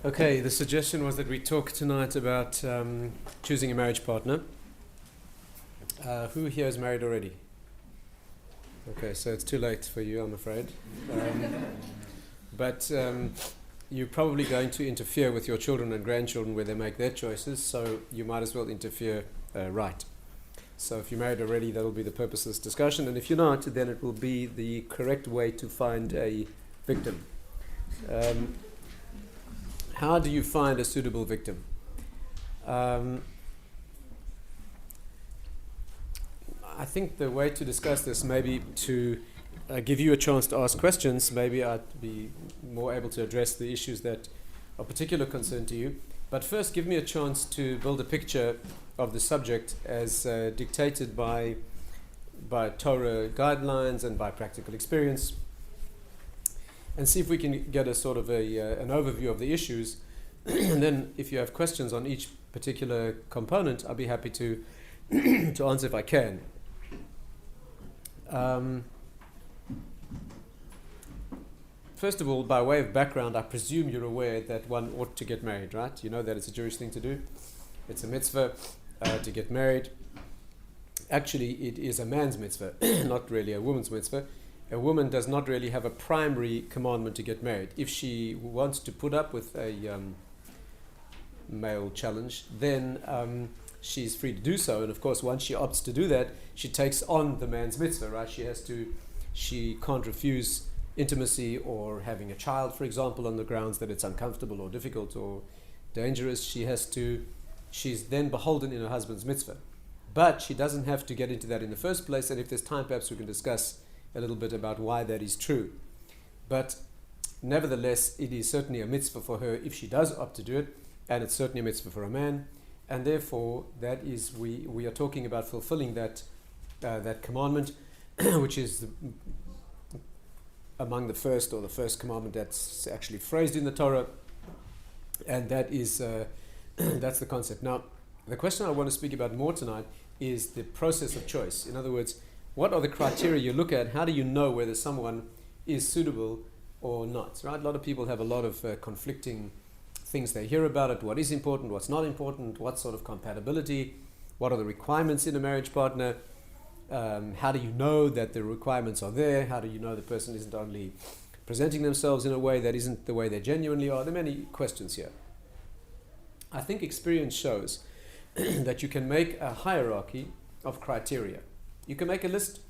Okay, the suggestion was that we talk tonight about choosing a marriage partner. Who here is married already? Okay, so it's too late for you, I'm afraid. But you're probably going to interfere with your children and grandchildren where they make their choices, so you might as well interfere right. So if you're married already, that'll be the purpose of this discussion, and if you're not, then it will be the correct way to find a victim. How do you find a suitable victim? I think the way to discuss this may be to give you a chance to ask questions. Maybe I'd be more able to address the issues that are particular concern to you. But first, give me a chance to build a picture of the subject as dictated by Torah guidelines and by practical experience, and see if we can get a sort of an overview of the issues. And then if you have questions on each particular component, I'll be happy to to answer if I can. First of all, by way of background, I presume you're aware that one ought to get married, right? You know that it's a Jewish thing to do. It's a mitzvah to get married. Actually, it is a man's mitzvah, not really a woman's mitzvah. A woman does not really have a primary commandment to get married. If she wants to put up with a male challenge, then she's free to do so. And of course, once she opts to do that, she takes on the man's mitzvah, right? She can't refuse intimacy or having a child, for example, on the grounds that it's uncomfortable or difficult or dangerous. She's then beholden in her husband's mitzvah. But she doesn't have to get into that in the first place. And if there's time, perhaps we can discuss a little bit about why that is true. But nevertheless, it is certainly a mitzvah for her if she does opt to do it, and it's certainly a mitzvah for a man, and therefore that is we are talking about fulfilling that commandment, which is among the first commandment that's actually phrased in the Torah, and that is that's the concept. Now, the question I want to speak about more tonight is the process of choice. In other words, what are the criteria you look at? How do you know whether someone is suitable or not? Right? A lot of people have a lot of conflicting things they hear about it. What is important? What's not important? What sort of compatibility? What are the requirements in a marriage partner? How do you know that the requirements are there? How do you know the person isn't only presenting themselves in a way that isn't the way they genuinely are? There are many questions here. I think experience shows that you can make a hierarchy of criteria. You can make a list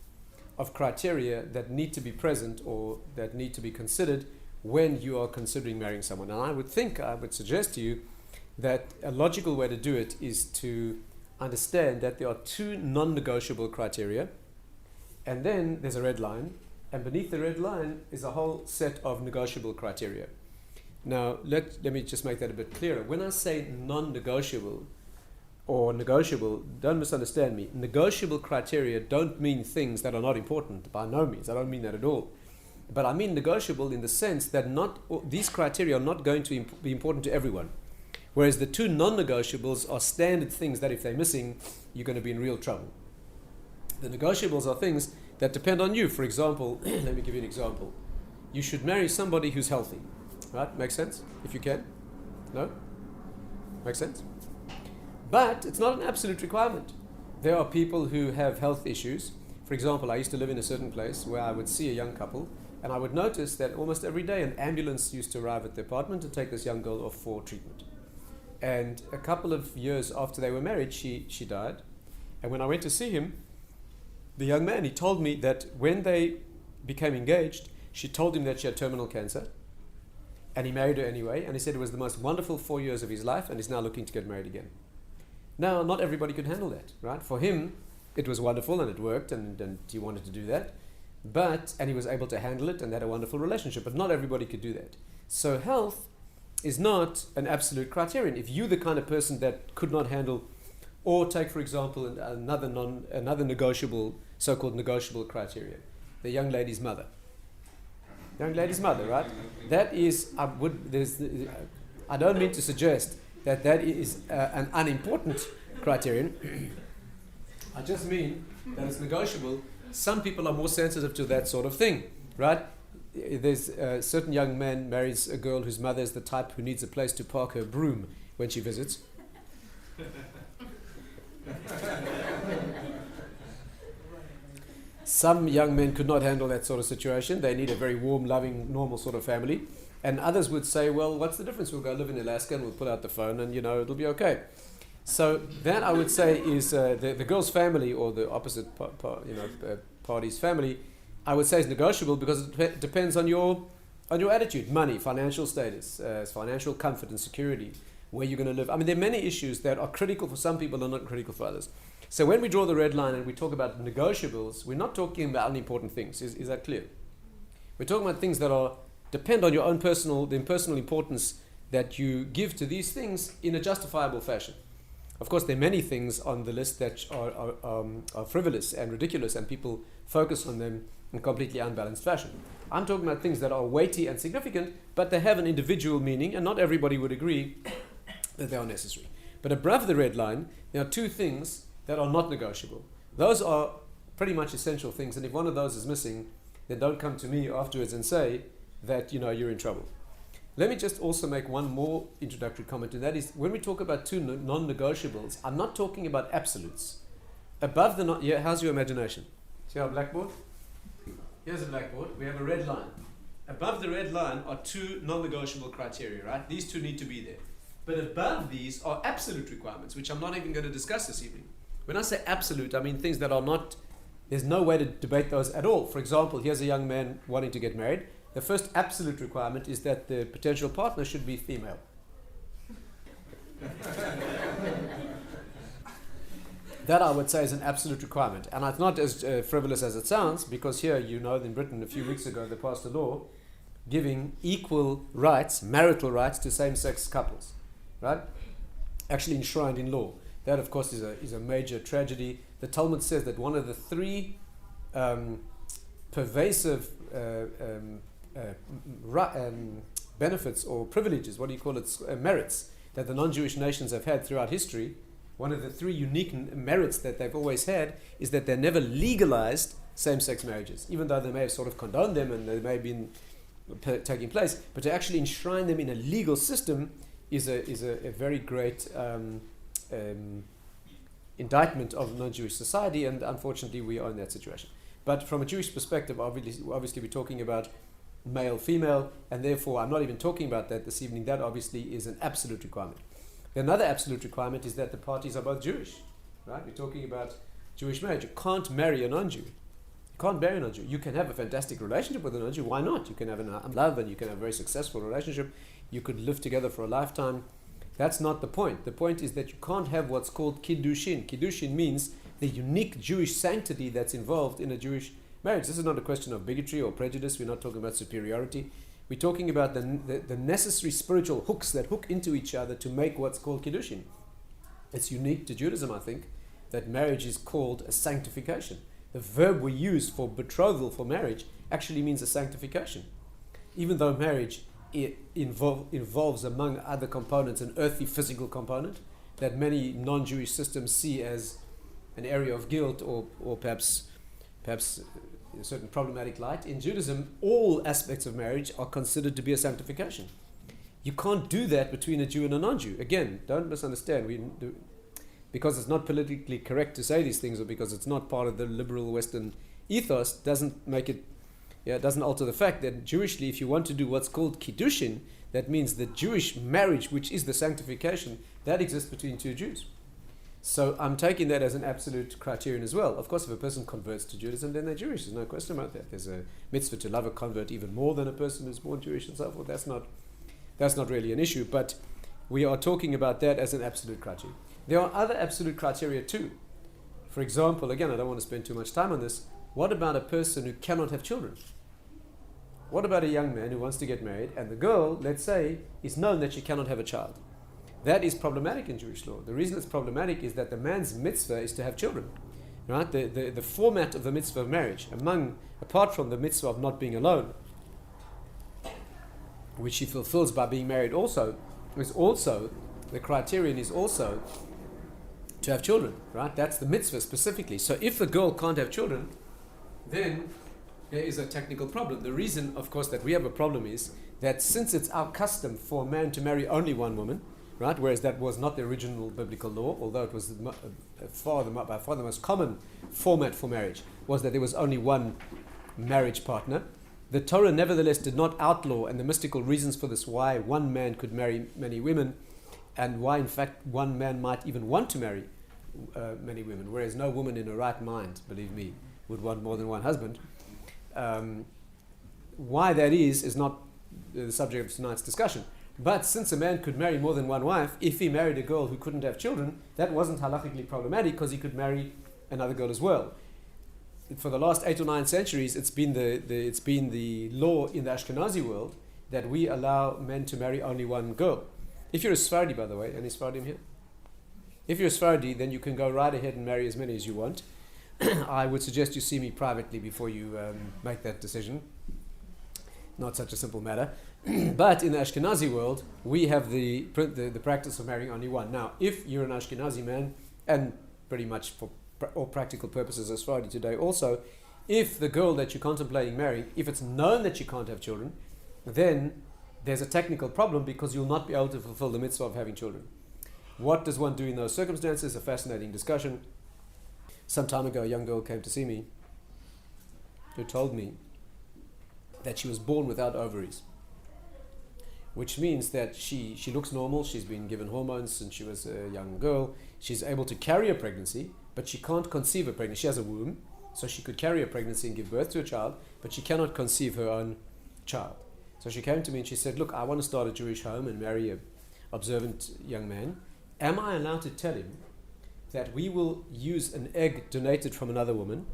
of criteria that need to be present or that need to be considered when you are considering marrying someone. And I would suggest to you that a logical way to do it is to understand that there are two non-negotiable criteria, and then there's a red line, and beneath the red line is a whole set of negotiable criteria. Now, let me just make that a bit clearer. When I say non-negotiable or negotiable, don't misunderstand me. Negotiable criteria don't mean things that are not important. By no means. I don't mean that at all. But I mean negotiable in the sense that these criteria are not going to be important to everyone. Whereas the two non-negotiables are standard things that if they're missing, you're going to be in real trouble. The negotiables are things that depend on you. For example, let me give you an example. You should marry somebody who's healthy. Right? Makes sense? If you can? No? Makes sense? But it's not an absolute requirement. There are people who have health issues. For example, I used to live in a certain place where I would see a young couple, and I would notice that almost every day an ambulance used to arrive at the apartment to take this young girl off for treatment. And a couple of years after they were married, she died. And when I went to see him, the young man, he told me that when they became engaged, she told him that she had terminal cancer. And he married her anyway, and he said it was the most wonderful 4 years of his life, and he's now looking to get married again. Now, not everybody could handle that, right? For him, it was wonderful, and it worked, and he wanted to do that. And he was able to handle it, and they had a wonderful relationship, but not everybody could do that. So health is not an absolute criterion. If you're the kind of person that could not handle, or take, for example, another negotiable, so-called negotiable criteria, the young lady's mother. Young lady's mother, right? That is, I don't mean to suggest that is an unimportant criterion. I just mean that it's negotiable. Some people are more sensitive to that sort of thing, right? there's a certain young man marries a girl whose mother is the type who needs a place to park her broom when she visits. Some young men could not handle that sort of situation. They need a very warm, loving, normal sort of family. And others would say, well, what's the difference? We'll go live in Alaska and we'll pull out the phone and, it'll be okay. So that, I would say, is the girl's family, or the opposite party's family, I would say is negotiable, because it depends on your attitude, money, financial status, financial comfort and security, where you're going to live. I mean, there are many issues that are critical for some people and not critical for others. So when we draw the red line and we talk about negotiables, we're not talking about unimportant things. Is that clear? We're talking about things that depend on your own personal importance that you give to these things in a justifiable fashion. Of course, there are many things on the list that are frivolous and ridiculous, and people focus on them in completely unbalanced fashion. I'm talking about things that are weighty and significant, but they have an individual meaning, and not everybody would agree that they are necessary. But above the red line, there are two things that are not negotiable. Those are pretty much essential things, and if one of those is missing, then don't come to me afterwards and say that you're in trouble. Let me just also make one more introductory comment, and that is, when we talk about two non-negotiables, I'm not talking about absolutes. Above the how's your imagination? See our blackboard? Here's a blackboard. We have a red line. Above the red line are two non-negotiable criteria, right? These two need to be there. But above these are absolute requirements, which I'm not even going to discuss this evening. When I say absolute, I mean things that are not, there's no way to debate those at all. For example, here's a young man wanting to get married. The first absolute requirement is that the potential partner should be female. That, I would say, is an absolute requirement. And it's not as frivolous as it sounds, because here, in Britain a few weeks ago, they passed a law giving equal rights, marital rights, to same-sex couples, right? Actually enshrined in law. That, of course, is a major tragedy. The Talmud says that one of the three pervasive benefits or privileges, merits, that the non-Jewish nations have had throughout history, one of the three unique merits that they've always had is that they never legalized same-sex marriages, even though they may have sort of condoned them and they may have been taking place, but to actually enshrine them in a legal system is a very great indictment of non-Jewish society, and unfortunately we are in that situation. But from a Jewish perspective, obviously we're talking about male, female, and therefore I'm not even talking about that this evening. That obviously is an absolute requirement. Another absolute requirement is that the parties are both Jewish, right? We're talking about Jewish marriage. You can't marry a non-Jew. You can't marry a non-Jew. You can have a fantastic relationship with a non-Jew. Why not? You can have love, and you can have a very successful relationship. You could live together for a lifetime. That's not the point. The point is that you can't have what's called kiddushin. Kiddushin means the unique Jewish sanctity that's involved in a Jewish marriage. This is not a question of bigotry or prejudice. We're not talking about superiority. We're talking about the necessary spiritual hooks that hook into each other to make what's called kiddushin. It's unique to Judaism, I think, that marriage is called a sanctification. The verb we use for betrothal, for marriage, actually means a sanctification. Even though marriage involves, among other components, an earthly physical component that many non-Jewish systems see as an area of guilt or perhaps a certain problematic light. In Judaism, all aspects of marriage are considered to be a sanctification. You can't do that between a Jew and a non-Jew. Again, don't misunderstand. Because it's not politically correct to say these things, or because it's not part of the liberal Western ethos, doesn't make it. It doesn't alter the fact that Jewishly, if you want to do what's called kiddushin, that means the Jewish marriage, which is the sanctification, that exists between two Jews. So I'm taking that as an absolute criterion as well. Of course, if a person converts to Judaism, then they're Jewish. There's no question about that. There's a mitzvah to love a convert even more than a person who's born Jewish and so forth. That's not really an issue. But we are talking about that as an absolute criteria. There are other absolute criteria too. For example, again, I don't want to spend too much time on this. What about a person who cannot have children? What about a young man who wants to get married, and the girl, let's say, is known that she cannot have a child? That is problematic in Jewish law. The reason it's problematic is that the man's mitzvah is to have children. Right? The format of the mitzvah of marriage, apart from the mitzvah of not being alone, which he fulfills by being married also, the criterion is also to have children. Right? That's the mitzvah specifically. So if the girl can't have children, then there is a technical problem. The reason, of course, that we have a problem is that since it's our custom for a man to marry only one woman, right, whereas that was not the original biblical law, although it was by far the most common format for marriage, was that there was only one marriage partner. The Torah nevertheless did not outlaw, and the mystical reasons for this, why one man could marry many women, and why in fact one man might even want to marry many women, whereas no woman in her right mind, believe me, would want more than one husband. Why that is not the subject of tonight's discussion. But since a man could marry more than one wife, if he married a girl who couldn't have children, that wasn't halachically problematic because he could marry another girl as well. For the last 8 or 9 centuries, it's been the law in the Ashkenazi world that we allow men to marry only one girl. If you're a Sephardi, by the way, any Sephardim here? If you're a Sephardi, then you can go right ahead and marry as many as you want. I would suggest you see me privately before you make that decision. Not such a simple matter. But in the Ashkenazi world, we have the practice of marrying only one. Now, if you're an Ashkenazi man, and pretty much for all practical purposes as Sephardi today also, if the girl that you're contemplating marrying, if it's known that you can't have children, then there's a technical problem because you'll not be able to fulfill the mitzvah of having children. What does one do in those circumstances? A fascinating discussion. Some time ago, a young girl came to see me who told me that she was born without ovaries, which means that she looks normal, she's been given hormones since she was a young girl, she's able to carry a pregnancy, but she can't conceive a pregnancy. She has a womb, so she could carry a pregnancy and give birth to a child, but she cannot conceive her own child. So she came to me and she said, look, I want to start a Jewish home and marry an observant young man. Am I allowed to tell him that we will use an egg donated from another woman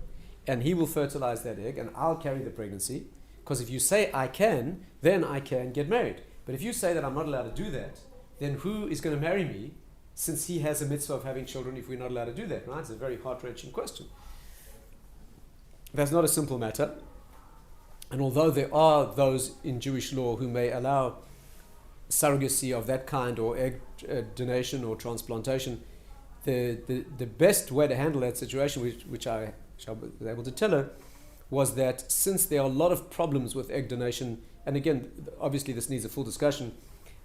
and he will fertilize that egg and I'll carry the pregnancy? Because if you say I can, then I can get married. But if you say that I'm not allowed to do that, then who is going to marry me since he has a mitzvah of having children if we're not allowed to do that, right? It's a very heart-wrenching question. That's not a simple matter. And although there are those in Jewish law who may allow surrogacy of that kind or egg donation or transplantation, the best way to handle that situation, which I was able to tell her, was that since there are a lot of problems with egg donation, and again, obviously this needs a full discussion,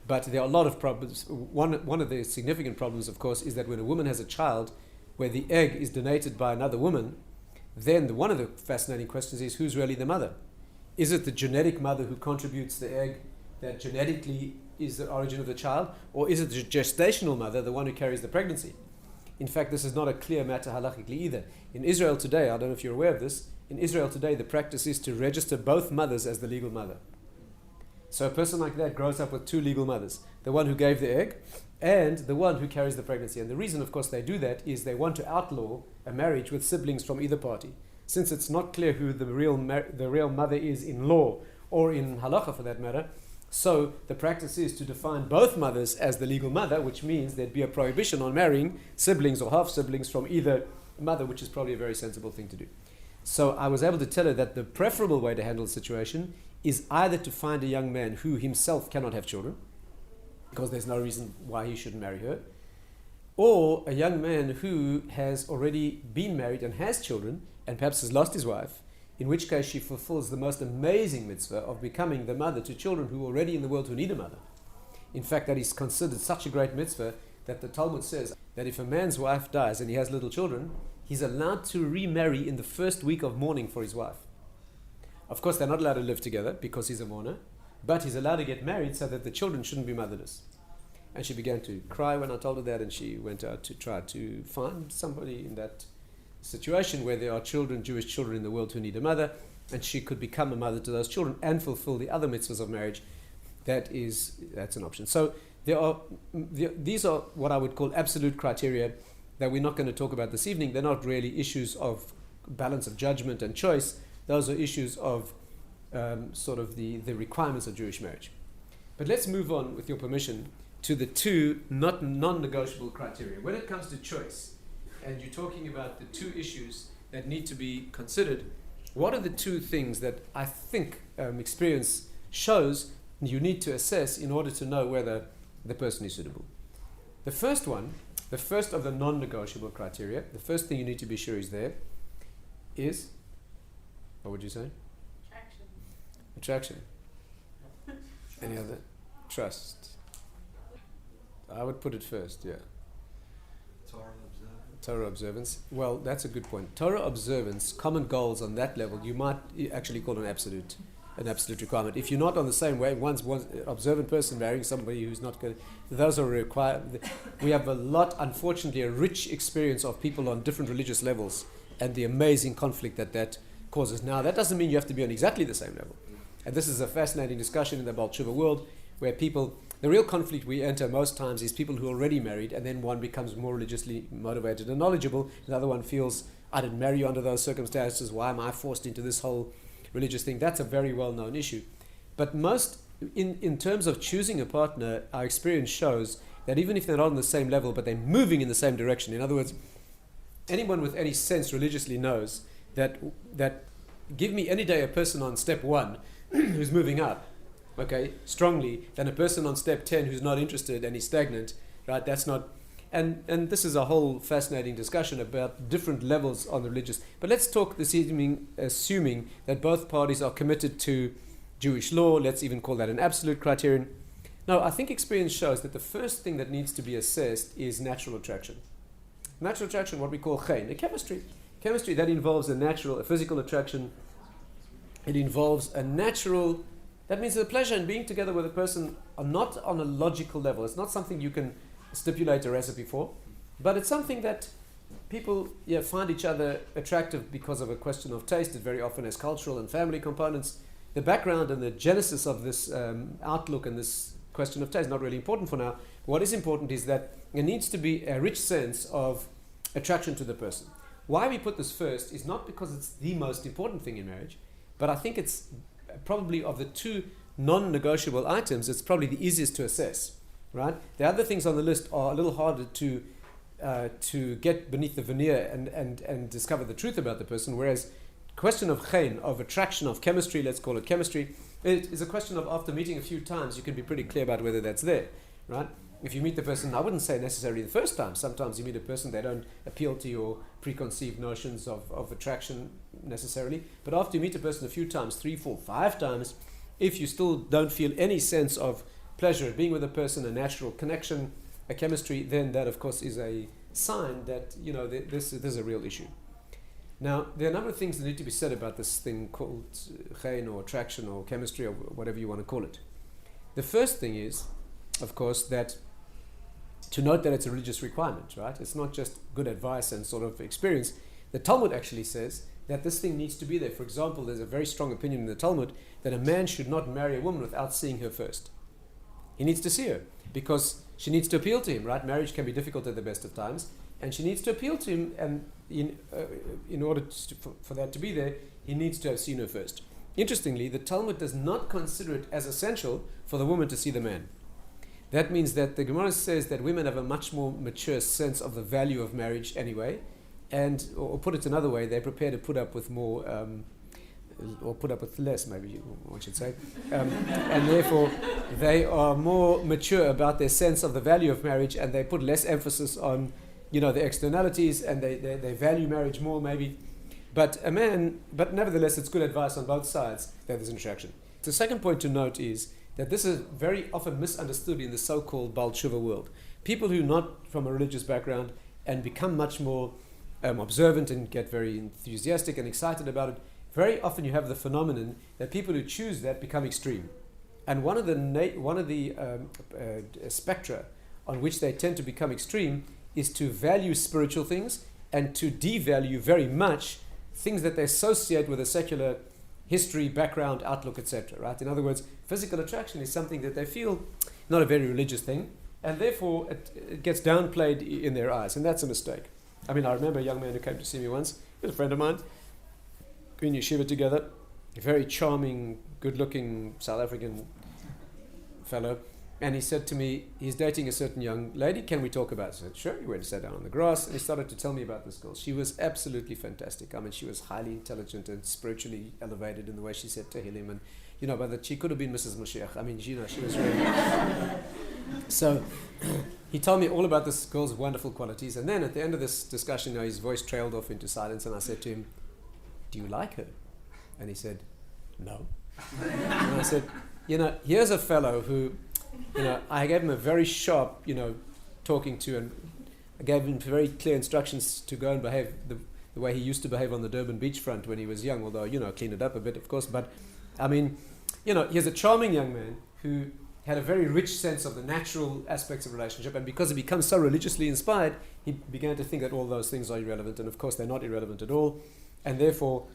but there are a lot of problems. One of the significant problems, of course, is that when a woman has a child where the egg is donated by another woman, then one of the fascinating questions is, who's really the mother? Is it the genetic mother who contributes the egg that genetically is the origin of the child, or is it the gestational mother, the one who carries the pregnancy? In fact, this is not a clear matter halachically either. In Israel today, I don't know if you're aware of this, in Israel today the practice is to register both mothers as the legal mother. So a person like that grows up with 2 legal mothers, the one who gave the egg and the one who carries the pregnancy. And the reason, of course, they do that is they want to outlaw a marriage with siblings from either party. Since it's not clear who the real mother is in law or in halacha for that matter, so the practice is to define both mothers as the legal mother, which means there'd be a prohibition on marrying siblings or half-siblings from either mother, which is probably a very sensible thing to do. So I was able to tell her that the preferable way to handle the situation is either to find a young man who himself cannot have children, because there's no reason why he shouldn't marry her, or a young man who has already been married and has children and perhaps has lost his wife, in which case she fulfills the most amazing mitzvah of becoming the mother to children who are already in the world who need a mother. In fact, that is considered such a great mitzvah that the Talmud says that if a man's wife dies and he has little children, he's allowed to remarry in the first week of mourning for his wife. Of course, they're not allowed to live together because he's a mourner, but he's allowed to get married so that the children shouldn't be motherless. And she began to cry when I told her that, and she went out to try to find somebody in that situation where there are children, Jewish children in the world who need a mother, and she could become a mother to those children and fulfill the other mitzvahs of marriage. That's an option. So these are what I would call absolute criteria that we're not going to talk about this evening. They're not really issues of balance of judgment and choice. Those are issues of sort of the requirements of Jewish marriage. But let's move on, with your permission, to the 2 non-negotiable criteria. When it comes to choice, and you're talking about the 2 issues that need to be considered, what are the 2 things that I think experience shows you need to assess in order to know whether the person is suitable? The first one, the first of the non-negotiable criteria, the first thing you need to be sure is there is, what would you say? Attraction. Any other? Trust. I would put it first, yeah. Torah observance. Well, that's a good point. Torah observance, common goals on that level, you might actually call an absolute requirement. If you're not on the same way, one observant person marrying somebody who's not good, those are required. We have unfortunately, a rich experience of people on different religious levels and the amazing conflict that causes. Now, that doesn't mean you have to be on exactly the same level. And this is a fascinating discussion in the Baal Tshuva world, where the real conflict we enter most times is people who are already married, and then one becomes more religiously motivated and knowledgeable. The other one feels, I didn't marry you under those circumstances, why am I forced into this whole religious thing? That's a very well-known issue. But in terms of choosing a partner, our experience shows that even if they're not on the same level, but they're moving in the same direction, in other words, anyone with any sense religiously knows that give me any day a person on step 1 who's moving up, okay, strongly, than a person on step 10 who's not interested and is stagnant, right? That's not, and this is a whole fascinating discussion about different levels on the religious. But let's talk this evening, assuming that both parties are committed to Jewish law. Let's even call that an absolute criterion. Now, I think experience shows that the first thing that needs to be assessed is natural attraction. Natural attraction, what we call chen, a chemistry. Chemistry, that involves a physical attraction. It involves a natural, that means the pleasure in being together with a person are not on a logical level. It's not something you can stipulate a recipe for, but it's something that people find each other attractive because of a question of taste. It very often has cultural and family components. The background and the genesis of this outlook and this question of taste is not really important for now. What is important is that there needs to be a rich sense of attraction to the person. Why we put this first is not because it's the most important thing in marriage, but I think it's probably of the two non-negotiable items, it's probably the easiest to assess, right? The other things on the list are a little harder to get beneath the veneer and discover the truth about the person, whereas question of chen, of attraction, of chemistry, let's call it chemistry, it is a question of after meeting a few times, you can be pretty clear about whether that's there, right? If you meet the person, I wouldn't say necessarily the first time. Sometimes you meet a person, they don't appeal to your preconceived notions of attraction necessarily. But after you meet a person a few times, 3, 4, 5 times, if you still don't feel any sense of pleasure at being with a person, a natural connection, a chemistry, then that of course is a sign that this is a real issue. Now, there are a number of things that need to be said about this thing called chen or attraction or chemistry or whatever you want to call it. The first thing is, of course, that to note that it's a religious requirement, right? It's not just good advice and sort of experience. The Talmud actually says that this thing needs to be there. For example, there's a very strong opinion in the Talmud that a man should not marry a woman without seeing her first. He needs to see her because she needs to appeal to him, right? Marriage can be difficult at the best of times, and she needs to appeal to him, and in order for that to be there, he needs to have seen her first. Interestingly, the Talmud does not consider it as essential for the woman to see the man. That means that the Gemara says that women have a much more mature sense of the value of marriage anyway, and, or put it another way, they're prepared to put up with more, or put up with less, maybe one should say, and therefore they are more mature about their sense of the value of marriage, and they put less emphasis on, the externalities, and they value marriage more maybe. But nevertheless, it's good advice on both sides that there's an attraction. The second point to note is that this is very often misunderstood in the so-called Baal Tshuva world. People who are not from a religious background and become much more observant and get very enthusiastic and excited about it, very often you have the phenomenon that people who choose that become extreme. And one of the spectra on which they tend to become extreme is to value spiritual things and to devalue very much things that they associate with a secular history, background, outlook, etc. Right? In other words, physical attraction is something that they feel not a very religious thing, and therefore it gets downplayed in their eyes, and that's a mistake. I mean, I remember a young man who came to see me once. He was a friend of mine. We were in yeshiva together. A very charming, good-looking South African fellow. And he said to me, he's dating a certain young lady. Can we talk about it? I said, sure. We went and sat down on the grass, and he started to tell me about this girl. She was absolutely fantastic. I mean, she was highly intelligent and spiritually elevated in the way she said Tehillim. And, but that she could have been Mrs. Moshiach. I mean, she was really... So he told me all about this girl's wonderful qualities. And then at the end of this discussion, his voice trailed off into silence. And I said to him, do you like her? And he said, no. And I said, here's a fellow who, I gave him a very sharp, talking to, and I gave him very clear instructions to go and behave the way he used to behave on the Durban beachfront when he was young, although, clean it up a bit, of course. But, he's a charming young man who had a very rich sense of the natural aspects of relationship, and because he becomes so religiously inspired, he began to think that all those things are irrelevant, and of course they're not irrelevant at all, and therefore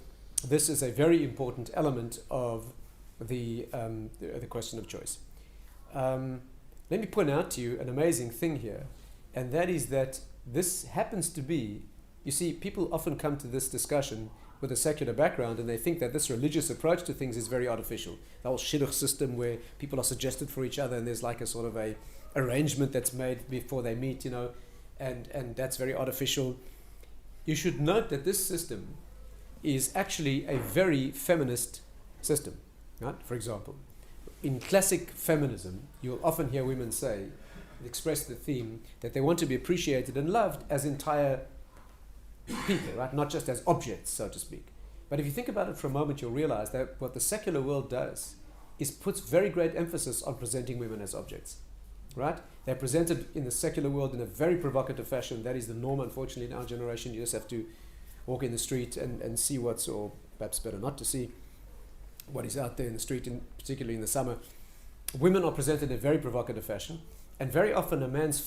this is a very important element of the question of choice. Let me point out to you an amazing thing here, and that is that this happens to be, you see, people often come to this discussion with a secular background, and they think that this religious approach to things is very artificial. The whole shidduch system where people are suggested for each other, and there's like a sort of a arrangement that's made before they meet, and that's very artificial. You should note that this system is actually a very feminist system, right? For example, in classic feminism, you'll often hear women express the theme that they want to be appreciated and loved as entire people, right? Not just as objects, so to speak. But if you think about it for a moment, you'll realize that what the secular world does is puts very great emphasis on presenting women as objects, right? They're presented in the secular world in a very provocative fashion. That is the norm, unfortunately, in our generation. You just have to walk in the street and see what's, or perhaps better not to see what is out there in the street, particularly in the summer. Women are presented in a very provocative fashion, and very often a man's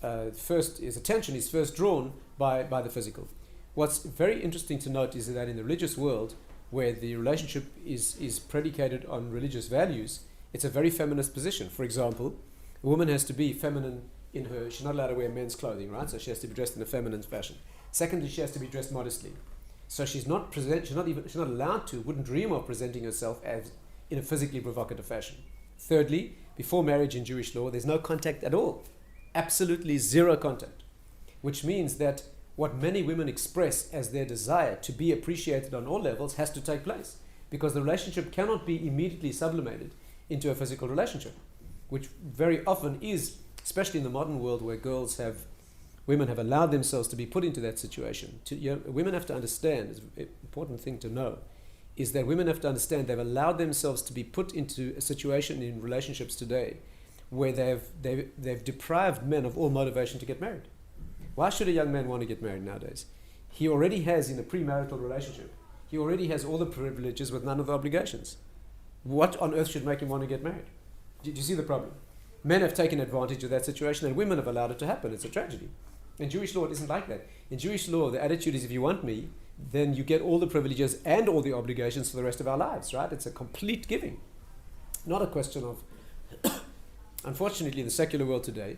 his attention is first drawn by the physical. What's very interesting to note is that in the religious world, where the relationship is predicated on religious values, it's a very feminist position. For example, a woman has to be feminine she's not allowed to wear men's clothing, right? So she has to be dressed in a feminine fashion. Secondly, she has to be dressed modestly. So she's not allowed to, wouldn't dream of presenting herself as in a physically provocative fashion. Thirdly, before marriage in Jewish law, there's no contact at all. Absolutely zero contact. Which means that what many women express as their desire to be appreciated on all levels has to take place, because the relationship cannot be immediately sublimated into a physical relationship, which very often is, especially in the modern world where women have allowed themselves to be put into that situation. Women have to understand, it's an important thing to know, is that women have to understand they've allowed themselves to be put into a situation in relationships today where they've deprived men of all motivation to get married. Why should a young man want to get married nowadays? He already has, in a premarital relationship, he already has all the privileges with none of the obligations. What on earth should make him want to get married? Do you see the problem? Men have taken advantage of that situation, and women have allowed it to happen. It's a tragedy. In Jewish law, it isn't like that. In Jewish law, the attitude is, if you want me, then you get all the privileges and all the obligations for the rest of our lives, right? It's a complete giving. Not a question of... Unfortunately, in the secular world today,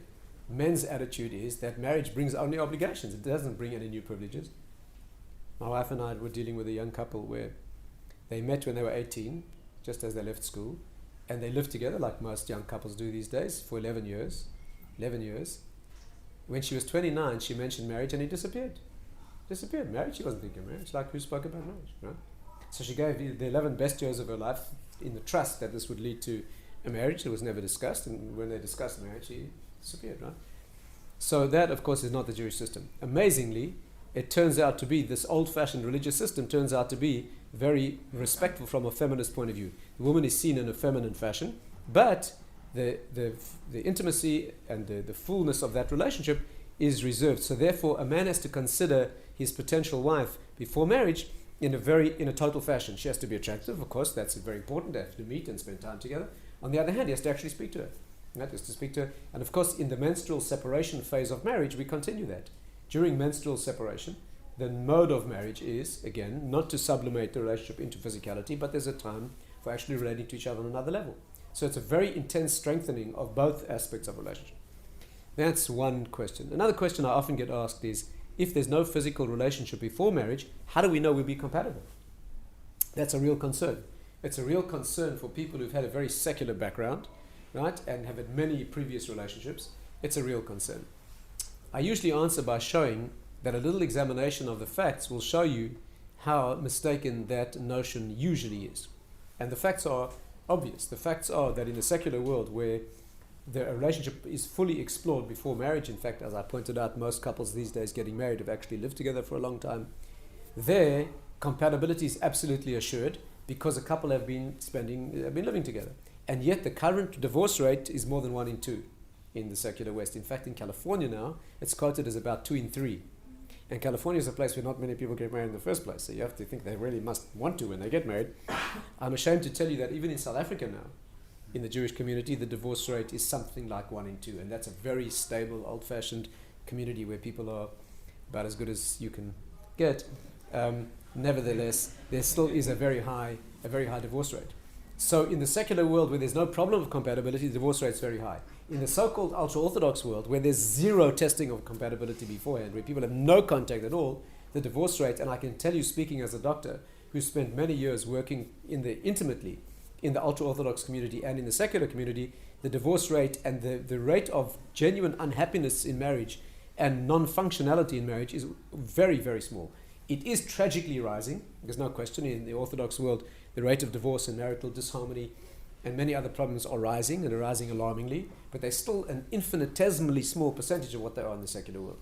men's attitude is that marriage brings only obligations. It doesn't bring any new privileges. My wife and I were dealing with a young couple where they met when they were 18, just as they left school, and they lived together like most young couples do these days for 11 years. 11 years. When she was 29, she mentioned marriage and he disappeared. Marriage, she wasn't thinking of marriage. Like, who spoke about marriage, right? So she gave the 11 best years of her life in the trust that this would lead to a marriage. It was never discussed, and when they discussed marriage, she disappeared, right? So that, of course, is not the Jewish system. Amazingly, it turns out to be, this old-fashioned religious system turns out to be very respectful from a feminist point of view. The woman is seen in a feminine fashion, but the intimacy and the fullness of that relationship is reserved. So therefore, a man has to consider his potential wife before marriage in a total fashion. She has to be attractive, of course, that's very important. They have to meet and spend time together. On the other hand, he has to actually speak to her. Right? He has to speak to her. And of course, in the menstrual separation phase of marriage, we continue that. During menstrual separation, the mode of marriage is, again, not to sublimate the relationship into physicality, but there's a time for actually relating to each other on another level. So it's a very intense strengthening of both aspects of relationship. That's one question. Another question I often get asked is, if there's no physical relationship before marriage, how do we know we'll be compatible? That's a real concern. It's a real concern for people who've had a very secular background, right, and have had many previous relationships. It's a real concern. I usually answer by showing that a little examination of the facts will show you how mistaken that notion usually is. And the facts are obvious. The facts are that in a secular world where the relationship is fully explored before marriage, in fact, as I pointed out, most couples these days getting married have actually lived together for a long time, there compatibility is absolutely assured, because a couple have been living together. And yet the current divorce rate is more than 1 in 2 in the secular West. In fact, in California now, it's quoted as about 2 in 3. And California is a place where not many people get married in the first place, so you have to think they really must want to when they get married. I'm ashamed to tell you that even in South Africa now, in the Jewish community, the divorce rate is something like 1 in 2, and that's a very stable, old-fashioned community where people are about as good as you can get. Nevertheless, there still is a very high divorce rate. So in the secular world where there's no problem of compatibility, the divorce rate is very high. In the so-called ultra-Orthodox world, where there's zero testing of compatibility beforehand, where people have no contact at all, the divorce rate, and I can tell you, speaking as a doctor who spent many years working intimately in the ultra-Orthodox community and in the secular community, the divorce rate and the rate of genuine unhappiness in marriage and non-functionality in marriage is very, very small. It is tragically rising. There's no question. In the Orthodox world, the rate of divorce and marital disharmony and many other problems are rising, and are rising alarmingly, but they're still an infinitesimally small percentage of what they are in the secular world.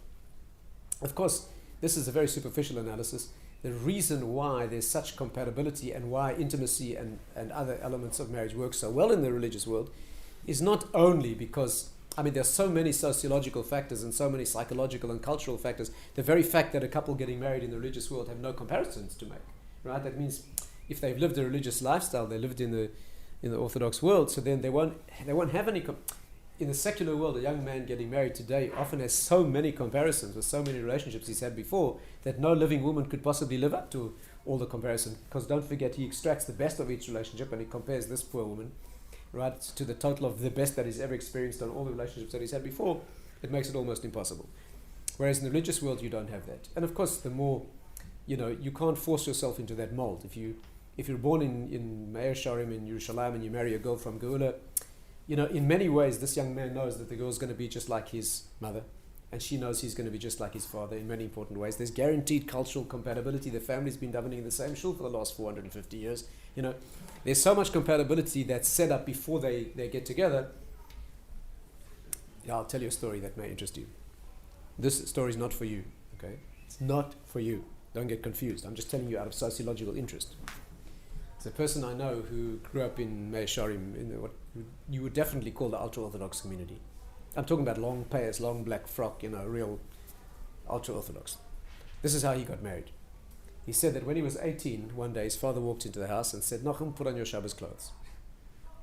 Of course, this is a very superficial analysis. The reason why there's such compatibility and why intimacy and other elements of marriage work so well in the religious world is not only because, there's so many sociological factors and so many psychological and cultural factors. The very fact that a couple getting married in the religious world have no comparisons to make, right? That means if they've lived a religious lifestyle, they lived in the Orthodox world, so then they won't have any. In the secular world, a young man getting married today often has so many comparisons with so many relationships he's had before that no living woman could possibly live up to all the comparison. Because don't forget, he extracts the best of each relationship and he compares this poor woman, right, to the total of the best that he's ever experienced on all the relationships that he's had before. It makes it almost impossible. Whereas in the religious world, you don't have that. And of course, the more, you can't force yourself into that mold. If you're born in Meir Sharim in Yerushalayim and you marry a girl from Geula, in many ways, this young man knows that the girl's going to be just like his mother, and she knows he's going to be just like his father in many important ways. There's guaranteed cultural compatibility. The family's been davening in the same shul for the last 450 years. There's so much compatibility that's set up before they get together. I'll tell you a story that may interest you. This story is not for you, okay? It's not for you. Don't get confused. I'm just telling you out of sociological interest. It's a person I know who grew up in Meir Sharim, in what you would definitely call the ultra-Orthodox community. I'm talking about long payas, long black frock, real ultra-Orthodox. This is how he got married. He said that when he was 18, one day his father walked into the house and said, "Nachum, put on your Shabbos clothes."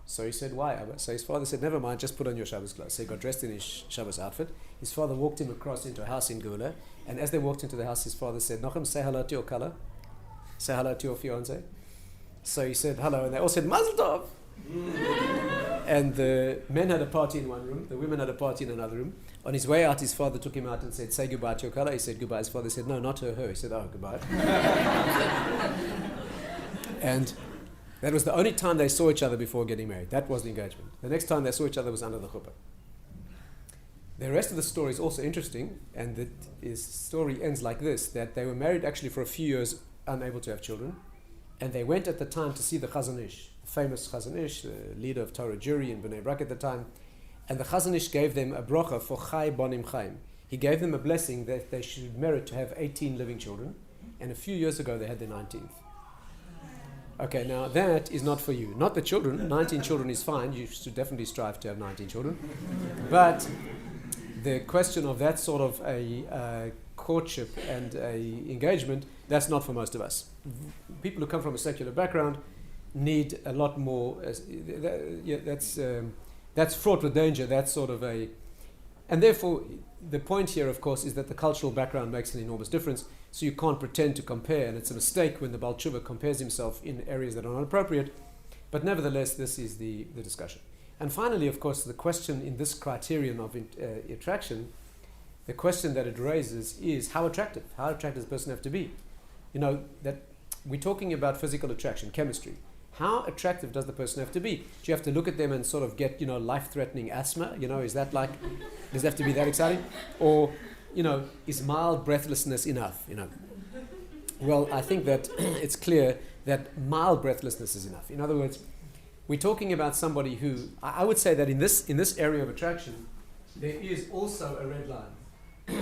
So he said, "Why, Abba?" So his father said, "Never mind, just put on your Shabbos clothes." So he got dressed in his Shabbos outfit. His father walked him across into a house in Geula, and as they walked into the house, his father said, "Nachum, say hello to your kala. Say hello to your fiancé." So he said hello, and they all said Mazel Tov. And the men had a party in one room, the women had a party in another room. On his way out, his father took him out and said, "Say goodbye to your kala." He said goodbye. His father said, "No, not to her." He said, "Oh, goodbye." And that was the only time they saw each other before getting married. That was the engagement. The next time they saw each other was under the chuppah. The rest of the story is also interesting, and his story ends like this: that they were married actually for a few years, unable to have children. And they went at the time to see the Chazon Ish, the famous Chazon Ish, the leader of Torah Jury in Bnei Brak at the time. And the Chazon Ish gave them a bracha for Chai Bonim Chaim. He gave them a blessing that they should merit to have 18 living children. And a few years ago, they had their 19th. Okay, now that is not for you. Not the children. 19 children is fine. You should definitely strive to have 19 children. But the question of that sort of a courtship and a engagement, that's not for most of us. People who come from a secular background need a lot more. That's fraught with danger. That's sort of and therefore the point here, of course, is that the cultural background makes an enormous difference. So you can't pretend to compare, and it's a mistake when the Baal Tshuva compares himself in areas that are not appropriate. But nevertheless, this is the discussion. And finally, of course, the question in this criterion of attraction, the question that it raises is how attractive does the person have to be? That we're talking about physical attraction, chemistry. How attractive does the person have to be? Do you have to look at them and sort of get, life-threatening asthma? Is that like, does it have to be that exciting? Or, is mild breathlessness enough? Well, I think that it's clear that mild breathlessness is enough. In other words, we're talking about somebody who, I would say that in this area of attraction, there is also a red line.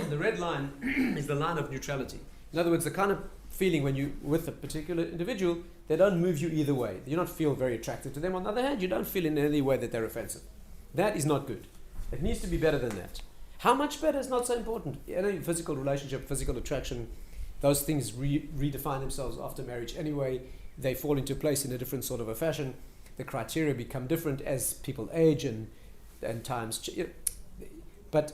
The red line is the line of neutrality. In other words, the kind of feeling when you with a particular individual, they don't move you either way. You don't feel very attracted to them. On the other hand, you don't feel in any way that they're offensive. That is not good. It needs to be better than that. How much better is not so important. Any physical relationship, physical attraction, those things redefine themselves after marriage anyway. They fall into place in a different sort of a fashion. The criteria become different as people age and times. But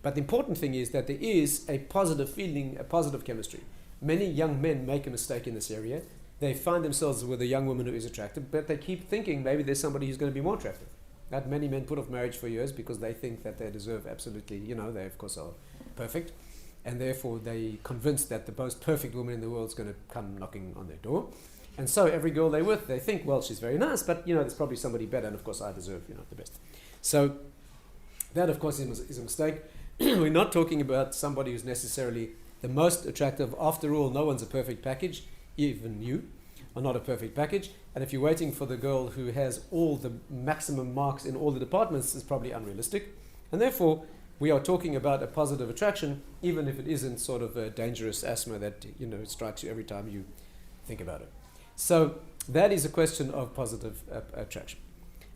the important thing is that there is a positive feeling, a positive chemistry. Many young men make a mistake in this area. They find themselves with a young woman who is attractive, but they keep thinking maybe there's somebody who's going to be more attractive. That many men put off marriage for years because they think that they deserve absolutely, they of course are perfect, and therefore they convinced that the most perfect woman in the world is going to come knocking on their door. And so every girl they're with, they think, well, she's very nice, but there's probably somebody better, and of course I deserve the best. So that of course is a mistake. We're not talking about somebody who's necessarily the most attractive. After all, no one's a perfect package. Even you are not a perfect package. And if you're waiting for the girl who has all the maximum marks in all the departments, it's probably unrealistic. And therefore, we are talking about a positive attraction, even if it isn't sort of a dangerous asthma that strikes you every time you think about it. So that is a question of positive attraction.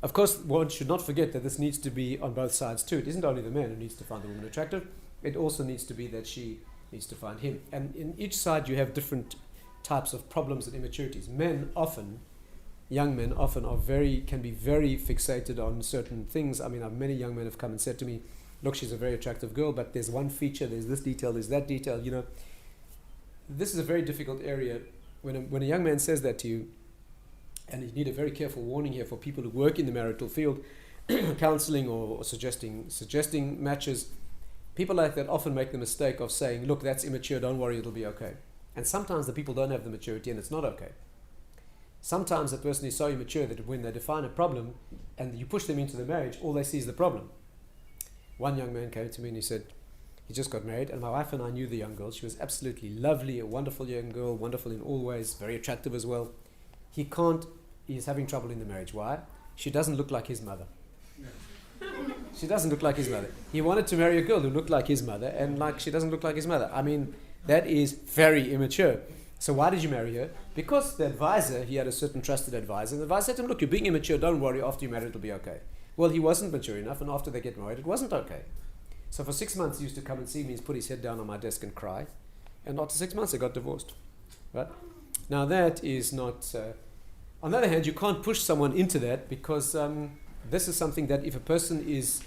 Of course, one should not forget that this needs to be on both sides too. It isn't only the man who needs to find the woman attractive. It also needs to be that she needs to find him. And in each side you have different types of problems and immaturities. Young men often can be very fixated on certain things. I mean, many young men have come and said to me, look, she's a very attractive girl, but there's one feature, there's this detail, there's that detail. This is a very difficult area. When a young man says that to you, and you need a very careful warning here for people who work in the marital field, counseling or suggesting matches. People like that often make the mistake of saying, look, that's immature, don't worry, it'll be okay. And sometimes the people don't have the maturity and it's not okay. Sometimes the person is so immature that when they define a problem and you push them into the marriage, all they see is the problem. One young man came to me and he said, he just got married, and my wife and I knew the young girl. She was absolutely lovely, a wonderful young girl, wonderful in all ways, very attractive as well. He's having trouble in the marriage. Why? She doesn't look like his mother. She doesn't look like his mother. He wanted to marry a girl who looked like his mother, and she doesn't look like his mother. I mean, that is very immature. So why did you marry her? Because the advisor, he had a certain trusted advisor, and the advisor said to him, look, you're being immature, don't worry, after you marry it'll be okay. Well, he wasn't mature enough, and after they get married, it wasn't okay. So for 6 months he used to come and see me, he'd put his head down on my desk and cry, and after 6 months they got divorced. Right? Now that is not... on the other hand, you can't push someone into that, because this is something that if a person is,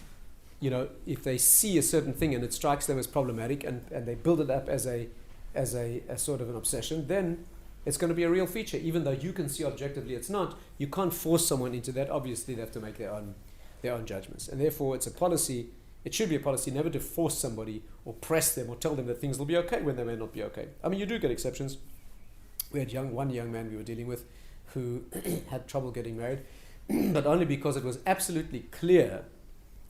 if they see a certain thing and it strikes them as problematic, and they build it up as a sort of an obsession, then it's going to be a real feature. Even though you can see objectively it's not, you can't force someone into that. Obviously they have to make their own judgments. And therefore it should be a policy never to force somebody or press them or tell them that things will be okay when they may not be okay. I mean, you do get exceptions. We had one young man we were dealing with who had trouble getting married, but only because it was absolutely clear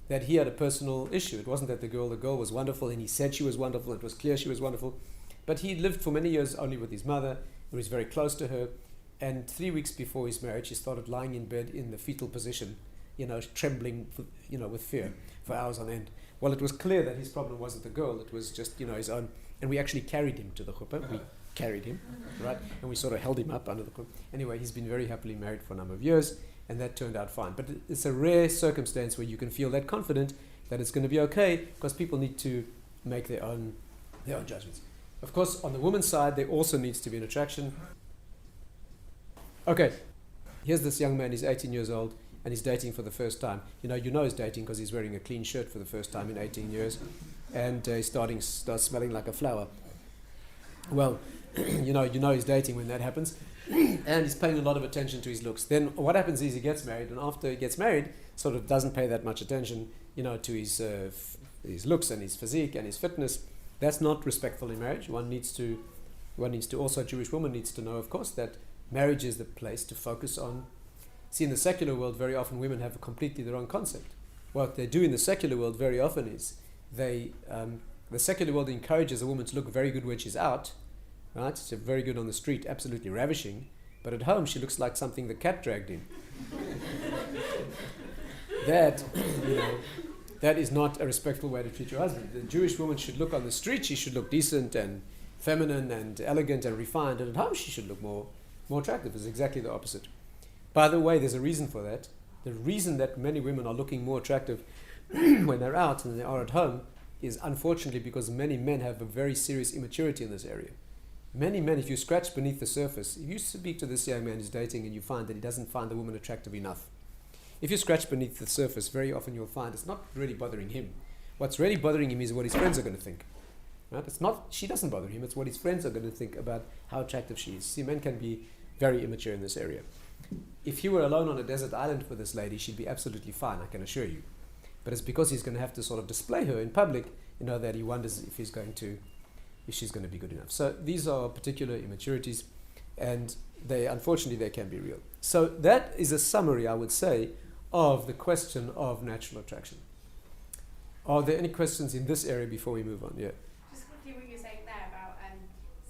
that he had a personal issue. It wasn't that the girl was wonderful and he said she was wonderful, it was clear she was wonderful, but he lived for many years only with his mother. He was very close to her, and 3 weeks before his marriage he started lying in bed in the fetal position, trembling with fear for hours on end. Well, it was clear that his problem wasn't the girl, it was just his own. And we actually carried him to the chuppah. We carried him, right? And we sort of held him up under the chuppah. Anyway, he's been very happily married for a number of years, and that turned out fine. But it's a rare circumstance where you can feel that confident that it's going to be okay, because people need to make their own judgments. Of course, on the woman's side, there also needs to be an attraction. Okay, here's this young man, he's 18 years old, and he's dating for the first time. He's dating because he's wearing a clean shirt for the first time in 18 years, and he starts smelling like a flower. Well, he's dating when that happens, and he's paying a lot of attention to his looks. Then what happens is he gets married, and after he gets married, sort of doesn't pay that much attention, to his looks and his physique and his fitness. That's not respectful in marriage. One needs to also, a Jewish woman needs to know, of course, that marriage is the place to focus on. See, in the secular world, very often women have completely the wrong concept. What they do in the secular world very often is the secular world encourages a woman to look very good when she's out, right? She's very good on the street, absolutely ravishing, but at home she looks like something the cat dragged in. That is not a respectful way to treat your husband. The Jewish woman should look on the street, she should look decent and feminine and elegant and refined, and at home she should look more attractive. It's exactly the opposite. By the way, there's a reason for that. The reason that many women are looking more attractive when they're out than they are at home is unfortunately because many men have a very serious immaturity in this area. Many men, if you scratch beneath the surface, if you speak to this young man who's dating and you find that he doesn't find the woman attractive enough, if you scratch beneath the surface, very often you'll find it's not really bothering him. What's really bothering him is what his friends are going to think. Right? It's not, she doesn't bother him, it's what his friends are going to think about how attractive she is. See, men can be very immature in this area. If you were alone on a desert island with this lady, she'd be absolutely fine, I can assure you. But it's because he's going to have to sort of display her in public, that he wonders if she's going to be good enough. So these are particular immaturities, and unfortunately they can be real. So that is a summary, I would say, of the question of natural attraction. Are there any questions in this area before we move on? Yeah. Just quickly what you were saying there about,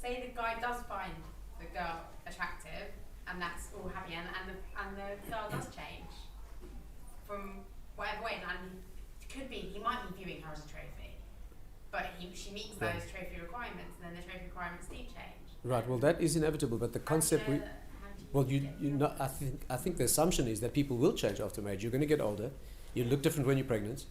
say the guy does find the girl attractive, and that's all happy, and the girl does change from whatever way, and it could be, he might be viewing her as a trophy, but she meets those trophy requirements, and then the trophy requirements do change. Right, well that is inevitable, but the concept I think the assumption is that people will change after marriage. You're going to get older, you look different when you're pregnant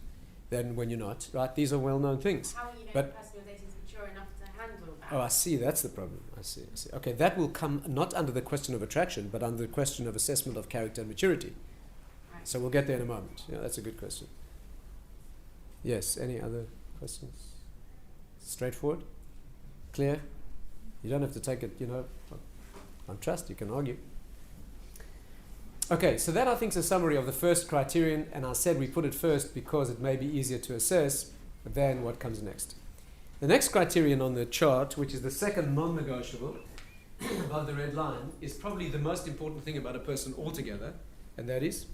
than when you're not, right? These are well-known things. How are you know the person you're dating is mature enough to handle that? Oh, I see, that's the problem. I see. Okay, that will come not under the question of attraction, but under the question of assessment of character and maturity. Right. So we'll get there in a moment. Yeah, that's a good question. Yes, any other questions? Straightforward? Clear? You don't have to take it, on trust, you can argue. Okay, so that I think is a summary of the first criterion, and I said we put it first because it may be easier to assess than what comes next. The next criterion on the chart, which is the second non-negotiable, above the red line, is probably the most important thing about a person altogether, and that is?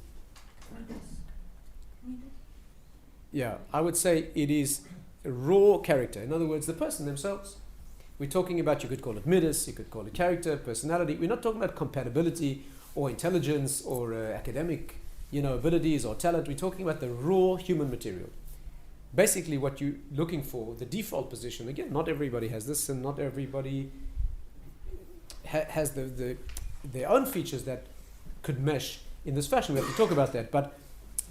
Yeah, I would say it is raw character. In other words, the person themselves. We're talking about, you could call it midas, you could call it character, personality. We're not talking about compatibility or intelligence or academic, abilities or talent. We're talking about the raw human material. Basically, what you're looking for, the default position. Again, not everybody has this, and not everybody has their own features that could mesh in this fashion. We have to talk about that. But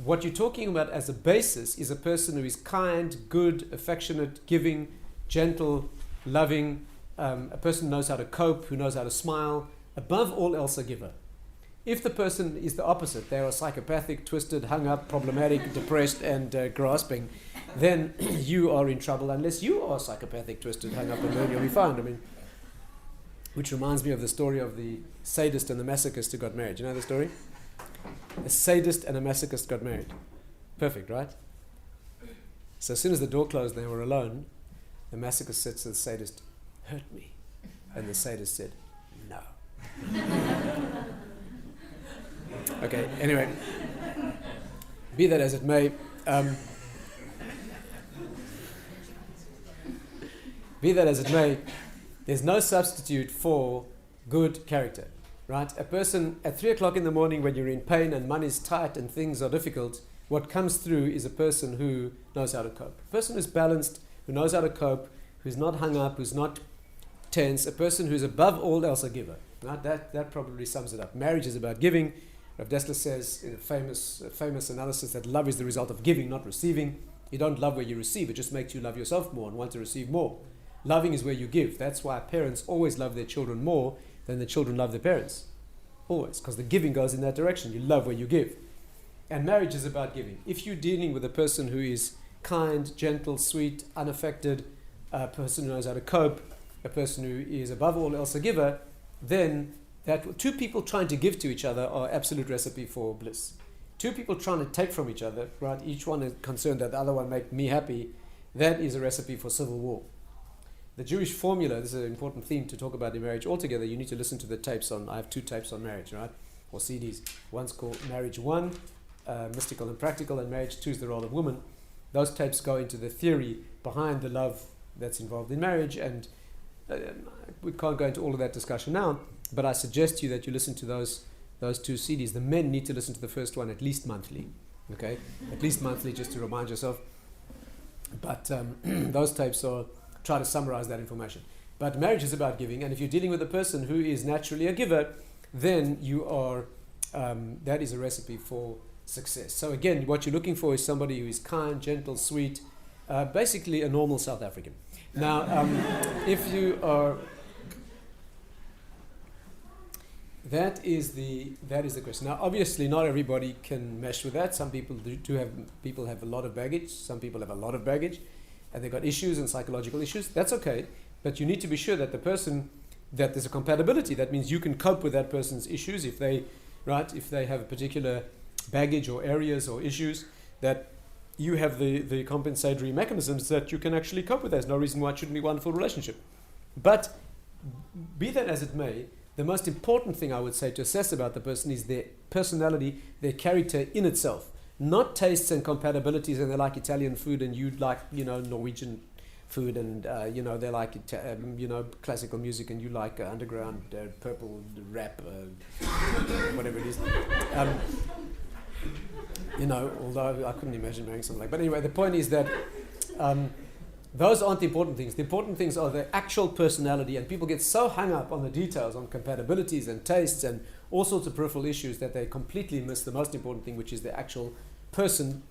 what you're talking about as a basis is a person who is kind, good, affectionate, giving, gentle, loving, a person who knows how to cope, who knows how to smile, above all else a giver. If the person is the opposite, they are psychopathic, twisted, hung up, problematic, depressed, and grasping, then you are in trouble unless you are psychopathic, twisted, hung up, and then you'll be fine. Which reminds me of the story of the sadist and the masochist who got married. You know the story? A sadist and a masochist got married. Perfect, right? So as soon as the door closed and they were alone, the masochist said to the sadist, "Hurt me." And the sadist said, "No." Okay, anyway, be that as it may, there's no substitute for good character, right? A person at 3 o'clock in the morning when you're in pain and money's tight and things are difficult, what comes through is a person who knows how to cope. A person who's balanced, who knows how to cope, who's not hung up, who's not tense, a person who's above all else a giver. Right? That probably sums it up. Marriage is about giving. Rav Dessler says in a famous analysis that love is the result of giving, not receiving. You don't love where you receive. It just makes you love yourself more and want to receive more. Loving is where you give. That's why parents always love their children more than the children love their parents. Always. Because the giving goes in that direction. You love where you give. And marriage is about giving. If you're dealing with a person who is kind, gentle, sweet, unaffected, a person who knows how to cope, a person who is above all else a giver, then that two people trying to give to each other are absolute recipe for bliss. Two people trying to take from each other, right? Each one is concerned that the other one make me happy. That is a recipe for civil war. The Jewish formula, this is an important theme to talk about in marriage altogether. You need to listen to the tapes on, I have 2 tapes on marriage, right? Or CDs. One's called Marriage 1, Mystical and Practical, and Marriage 2 is the Role of Woman. Those tapes go into the theory behind the love that's involved in marriage, and we can't go into all of that discussion now, but I suggest to you that you listen to those 2 CDs. The men need to listen to the first one at least monthly, okay? At least monthly, just to remind yourself. But those tapes try to summarize that information. But marriage is about giving, and if you're dealing with a person who is naturally a giver, then you are, that is a recipe for success. So again, what you're looking for is somebody who is kind, gentle, sweet, basically a normal South African. Now, if you are, that is the question. Now, obviously, not everybody can mesh with that. Some people have a lot of baggage. Some people have a lot of baggage, and they've got issues and psychological issues. That's okay, but you need to be sure that that there's a compatibility. That means you can cope with that person's issues if they have a particular baggage or areas or issues, that you have the compensatory mechanisms that you can actually cope with. There's no reason why it shouldn't be a wonderful relationship. But be that as it may, the most important thing I would say to assess about the person is their personality, their character in itself. Not tastes and compatibilities, and they like Italian food and you like, Norwegian food, and they like classical music and you like underground purple rap, whatever it is. Although I couldn't imagine marrying something like that. But anyway, the point is that those aren't the important things. The important things are the actual personality, and people get so hung up on the details, on compatibilities and tastes and all sorts of peripheral issues, that they completely miss the most important thing, which is the actual person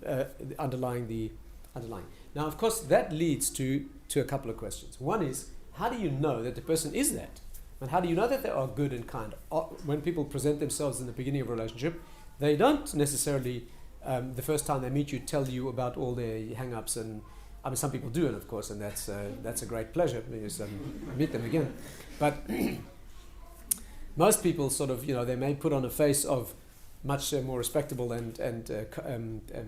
underlying the underlying. Now, of course, that leads to a couple of questions. One is, how do you know that the person is that? And how do you know that they are good and kind? When people present themselves in the beginning of a relationship, they don't necessarily, the first time they meet you, tell you about all their hang-ups, and some people do it, of course, and that's a great pleasure because meet them again. But most people sort of, they may put on a face of much more respectable and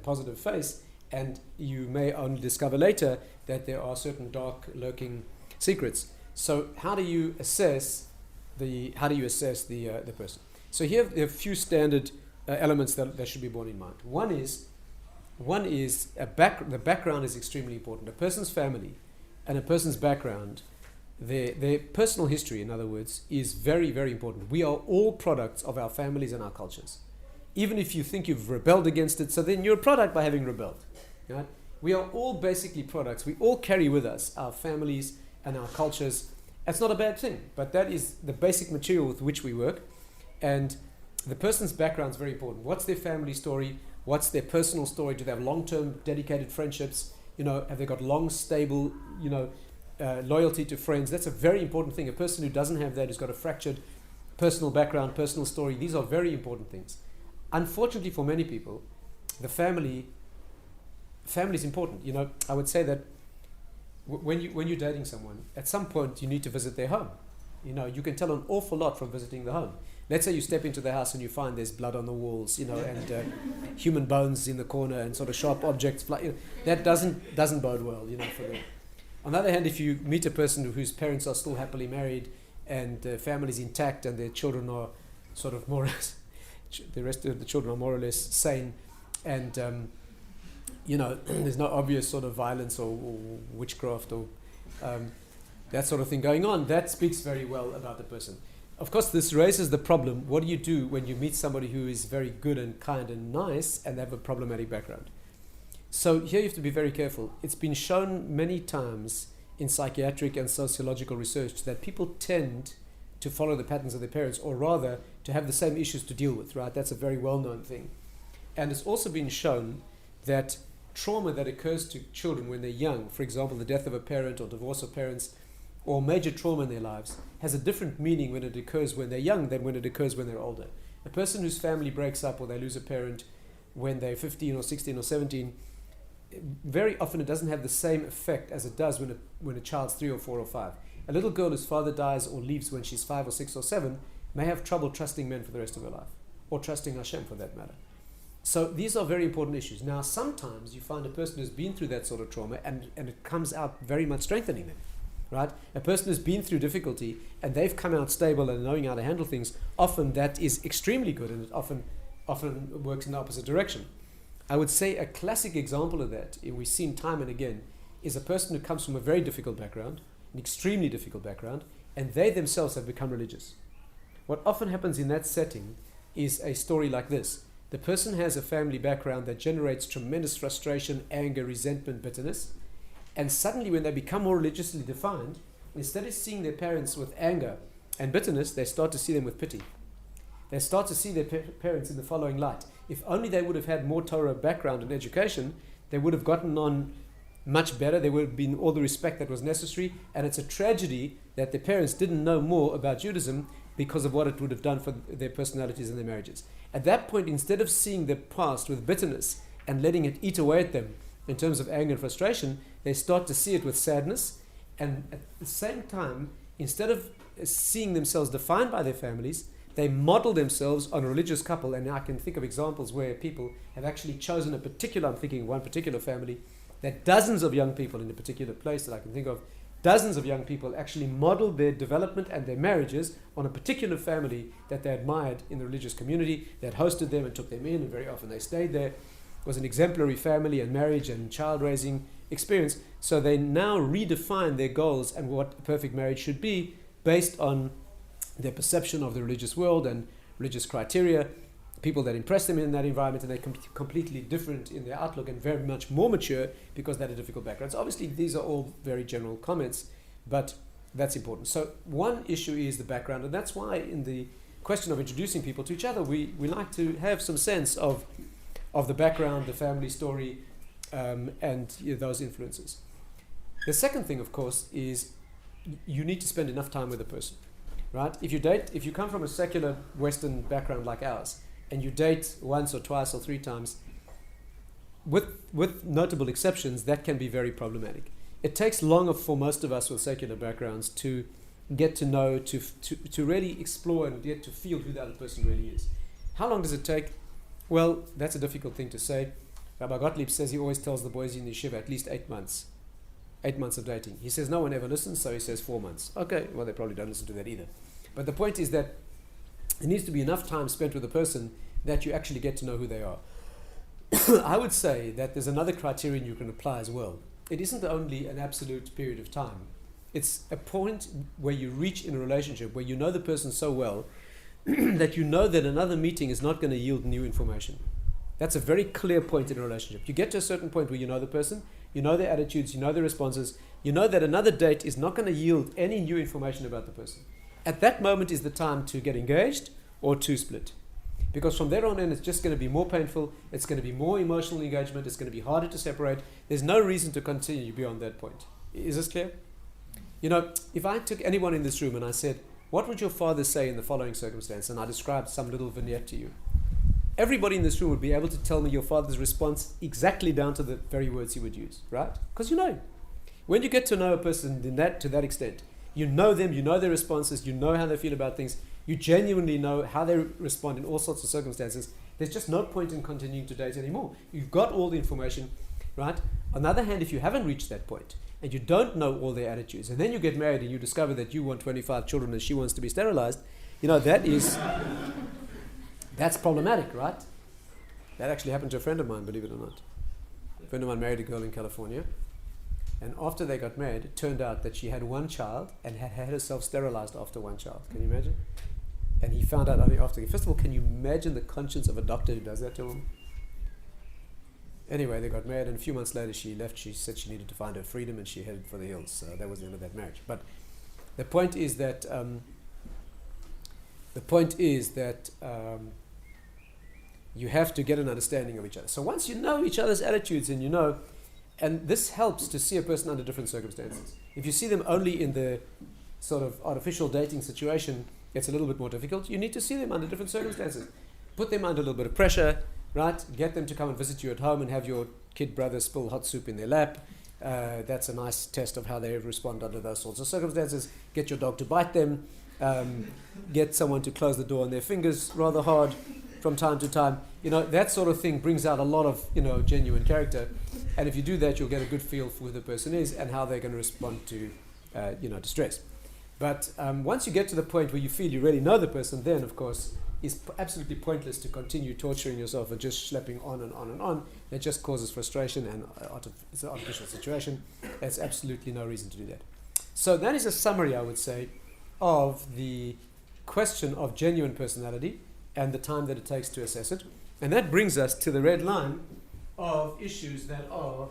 positive face, and you may only discover later that there are certain dark lurking secrets. So how do you assess the person? So here there are a few standard elements that should be borne in mind. One is the background is extremely important. A person's family and a person's background, their personal history, in other words, is very, very important. We are all products of our families and our cultures. Even if you think you've rebelled against it, so then you're a product by having rebelled. Right? We are all basically products. We all carry with us our families and our cultures. That's not a bad thing, but that is the basic material with which we work. And the person's background is very important. What's their family story? What's their personal story? Do they have long-term dedicated friendships? Have they got long, stable, loyalty to friends? That's a very important thing. A person who doesn't have that, who's got a fractured personal background, personal story, these are very important things. Unfortunately for many people, the family is important. I would say that when you're dating someone, at some point you need to visit their home. You can tell an awful lot from visiting the home. Let's say you step into the house and you find there's blood on the walls, and human bones in the corner and sort of sharp objects. That doesn't bode well, for them. On the other hand, if you meet a person whose parents are still happily married and the family's intact and their children are sort of more or less, the rest of the children are more or less sane, and there's no obvious sort of violence or witchcraft or that sort of thing going on, that speaks very well about the person. Of course, this raises the problem, what do you do when you meet somebody who is very good and kind and nice and they have a problematic background? So here you have to be very careful. It's been shown many times in psychiatric and sociological research that people tend to follow the patterns of their parents, or rather to have the same issues to deal with, right? That's a very well-known thing. And it's also been shown that trauma that occurs to children when they're young, for example, the death of a parent or divorce of parents, or major trauma in their lives, has a different meaning when it occurs when they're young than when it occurs when they're older. A person whose family breaks up or they lose a parent when they're 15 or 16 or 17, very often it doesn't have the same effect as it does when a child's 3 or 4 or 5. A little girl whose father dies or leaves when she's 5 or 6 or 7 may have trouble trusting men for the rest of her life, or trusting Hashem for that matter. So these are very important issues. Now, sometimes you find a person who's been through that sort of trauma and it comes out very much strengthening them. Right? A person who's been through difficulty and they've come out stable and knowing how to handle things, often that is extremely good, and it often works in the opposite direction. I would say a classic example of that, and we've seen time and again, is a person who comes from a very difficult background, an extremely difficult background, and they themselves have become religious. What often happens in that setting is a story like this. The person has a family background that generates tremendous frustration, anger, resentment, bitterness. And suddenly when they become more religiously defined, instead of seeing their parents with anger and bitterness, they start to see them with pity. They start to see their parents in the following light. If only they would have had more Torah background and education, they would have gotten on much better. There would have been all the respect that was necessary. And it's a tragedy that their parents didn't know more about Judaism because of what it would have done for their personalities and their marriages. At that point, instead of seeing their past with bitterness and letting it eat away at them in terms of anger and frustration, they start to see it with sadness. And at the same time, instead of seeing themselves defined by their families, they model themselves on a religious couple. And I can think of examples where people have actually chosen a particular, I'm thinking one particular family, that dozens of young people in a particular place that I can think of, dozens of young people actually modeled their development and their marriages on a particular family that they admired in the religious community, that hosted them and took them in, and very often they stayed there. It was an exemplary family and marriage and child raising experience. So they now redefine their goals and what a perfect marriage should be based on their perception of the religious world and religious criteria, people that impress them in that environment, and they're completely different in their outlook and very much more mature because they had a difficult background. So obviously these are all very general comments, but that's important. So one issue is the background, and that's why in the question of introducing people to each other, we like to have some sense of the background, the family story, and those influences. The second thing, of course, is you need to spend enough time with a person. Right? If you come from a secular Western background like ours, and you date once or twice or three times, with notable exceptions, that can be very problematic. It takes longer for most of us with secular backgrounds to get to know, to really explore and get to feel who the other person really is. How long does it take? Well, that's a difficult thing to say. Rabbi Gottlieb says he always tells the boys in the yeshiva at least 8 months. 8 months of dating. He says no one ever listens, so he says 4 months. Okay, well, they probably don't listen to that either. But the point is that there needs to be enough time spent with a person that you actually get to know who they are. I would say that there's another criterion you can apply as well. It isn't only an absolute period of time. It's a point where you reach in a relationship where you know the person so well that you know that another meeting is not going to yield new information. That's a very clear point in a relationship. You get to a certain point where you know the person, you know their attitudes, you know their responses, you know that another date is not going to yield any new information about the person. At that moment is the time to get engaged or to split. Because from there on in, it's just going to be more painful, it's going to be more emotional engagement, it's going to be harder to separate. There's no reason to continue beyond that point. Is this clear? You know, if I took anyone in this room and I said, what would your father say in the following circumstance? And I described some little vignette to you. Everybody in this room would be able to tell me your father's response exactly down to the very words he would use, right? Because you know. When you get to know a person to that extent, you know them, you know their responses, you know how they feel about things, you genuinely know how they respond in all sorts of circumstances. There's just no point in continuing to date anymore. You've got all the information, right? On the other hand, if you haven't reached that point and you don't know all their attitudes, and then you get married and you discover that you want 25 children and she wants to be sterilized, you know, that's problematic, right? That actually happened to a friend of mine, believe it or not. A friend of mine married a girl in California, and after they got married, it turned out that she had one child and had had herself sterilized after one child. Can you imagine? And he found out only after. First of all, can you imagine the conscience of a doctor who does that to him? Anyway, they got married, and a few months later she left. She said she needed to find her freedom, and she headed for the hills. So that was the end of that marriage. But the point is that you have to get an understanding of each other. So once you know each other's attitudes, and you know, and this helps to see a person under different circumstances. If you see them only in the sort of artificial dating situation, it's a little bit more difficult. You need to see them under different circumstances. Put them under a little bit of pressure, right? Get them to come and visit you at home and have your kid brother spill hot soup in their lap. That's a nice test of how they respond under those sorts of circumstances. Get your dog to bite them. Get someone to close the door on their fingers rather hard from time to time. You know, that sort of thing brings out a lot of, genuine character. And if you do that, you'll get a good feel for who the person is and how they're going to respond to, distress. But once you get to the point where you feel you really know the person, then, of course, it's absolutely pointless to continue torturing yourself and just schlepping on and on and on. It just causes frustration, and it's an artificial situation. There's absolutely no reason to do that. So that is a summary, I would say, of the question of genuine personality and the time that it takes to assess it. And that brings us to the red line of issues that are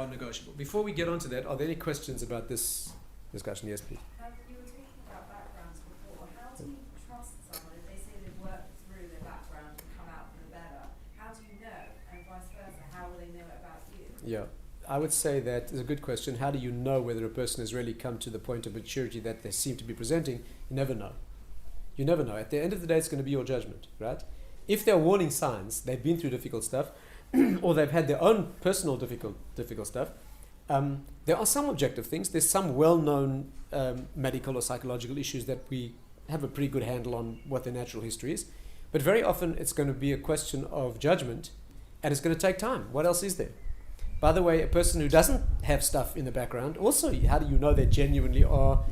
negotiable. Before we get on to that, are there any questions about this discussion. Yes, please. You were talking about backgrounds before. How do you trust someone if they say they've worked through their background and come out for the better? How do you know? And vice versa, how will they know it about you? Yeah. I would say that is a good question. How do you know whether a person has really come to the point of maturity that they seem to be presenting? You never know. You never know. At the end of the day, it's going to be your judgment, right? If there are warning signs, they've been through difficult stuff, or they've had their own personal difficult stuff, there are some objective things. There's some well-known medical or psychological issues that we have a pretty good handle on what their natural history is. But very often it's going to be a question of judgment, and it's going to take time. What else is there? By the way, a person who doesn't have stuff in the background, also, how do you know they genuinely are,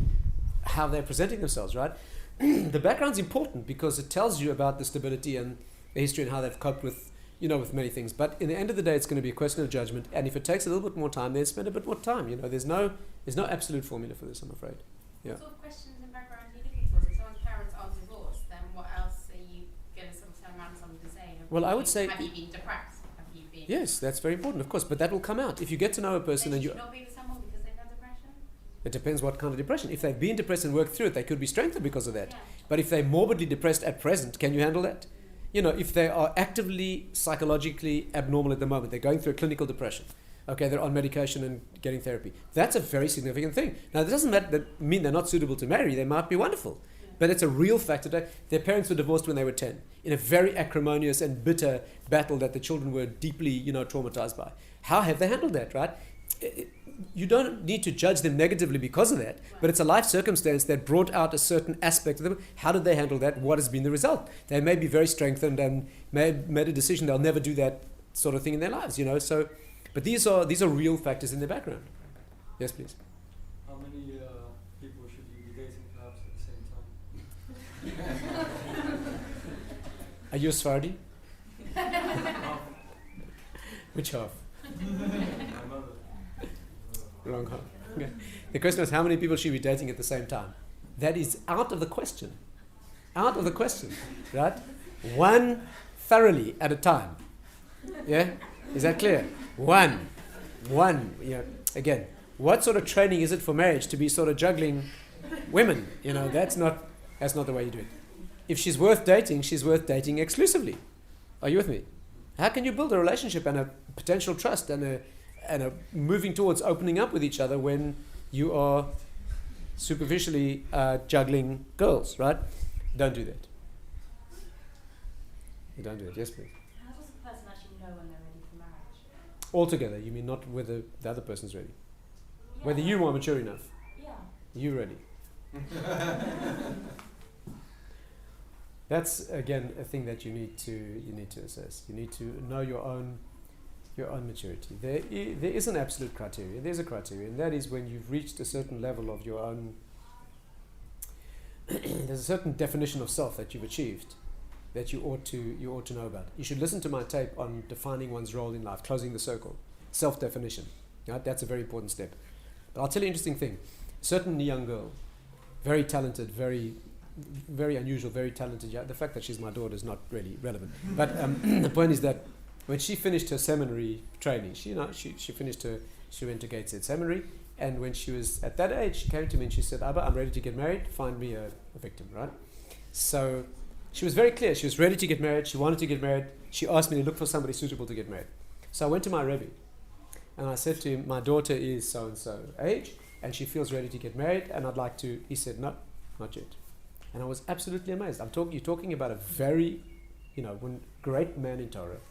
how they're presenting themselves, right? The background's important because it tells you about the stability and the history and how they've coped with, with many things. But in the end of the day, it's going to be a question of judgment. And if it takes a little bit more time, then spend a bit more time. There's no absolute formula for this, I'm afraid. Yeah. What sort of questions and background are you looking for? If someone's parents are divorced, then what else are you going to sort of turn around to someone and say? Well, I would say... Have you been depressed? Yes, that's very important, of course, but that will come out. If you get to know a person and you... not be with someone because they've had depression? It depends what kind of depression. If they've been depressed and worked through it, they could be strengthened because of that. Yeah. But if they're morbidly depressed at present, can you handle that? If they are actively psychologically abnormal at the moment, they're going through a clinical depression. Okay, they're on medication and getting therapy. That's a very significant thing. Now, that doesn't mean they're not suitable to marry. They might be wonderful. But it's a real factor. Their parents were divorced when they were 10 in a very acrimonious and bitter battle that the children were deeply, traumatized by. How have they handled that, right? You don't need to judge them negatively because of that, but it's a life circumstance that brought out a certain aspect of them. How did they handle that? What has been the result? They may be very strengthened and made a decision they'll never do that sort of thing in their lives, So, but these are real factors in their background. Yes, please. How many people should you be dating perhaps at the same time? Are you a Sephardi? Which half? My mother. Wrong half. Okay. The question is how many people should you be dating at the same time? That is out of the question. Out of the question. Right? One thoroughly at a time. Yeah? Is that clear? One. Again, what sort of training is it for marriage to be sort of juggling women? That's not the way you do it. If she's worth dating exclusively. Are you with me? How can you build a relationship and a potential trust and a moving towards opening up with each other when you are superficially juggling girls, right? Don't do that. You don't do it. Yes, please. How does a person actually know when they're ready for marriage? Altogether, you mean not whether the other person's ready. Yeah. Whether you are mature enough. Yeah. You ready. That's again a thing that you need to assess. You need to know your own maturity. There is an absolute criteria. There's a criteria, and that is when you've reached a certain level of your own. There's a certain definition of self that you've achieved, that you ought to know about. You should listen to my tape on defining one's role in life, closing the circle, self-definition. Right? That's a very important step. But I'll tell you an interesting thing. A certain young girl, very talented, very unusual, very talented. The fact that she's my daughter is not really relevant. But the point is that when she finished her seminary training, she went to Gateshead Seminary, and when she was at that age, she came to me and she said, "Abba, I'm ready to get married. Find me a victim," right? So she was very clear. She was ready to get married. She wanted to get married. She asked me to look for somebody suitable to get married. So I went to my Rebbe, and I said to him, "My daughter is so and so age, and she feels ready to get married, and I'd like to." He said, "No, not yet." And I was absolutely amazed. You're talking about a very, great man in Torah,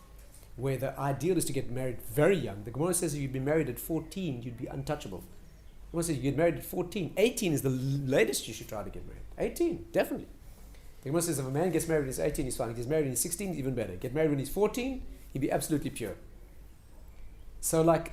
where the ideal is to get married very young. The Gemara says if you'd be married at 14, you'd be untouchable. The Gemara says you get married at 14. 18 is the latest you should try to get married. 18, definitely. The Gemara says if a man gets married when he's 18, he's fine. If he's married when he's 16, even better. Get married when he's 14, he'd be absolutely pure. So a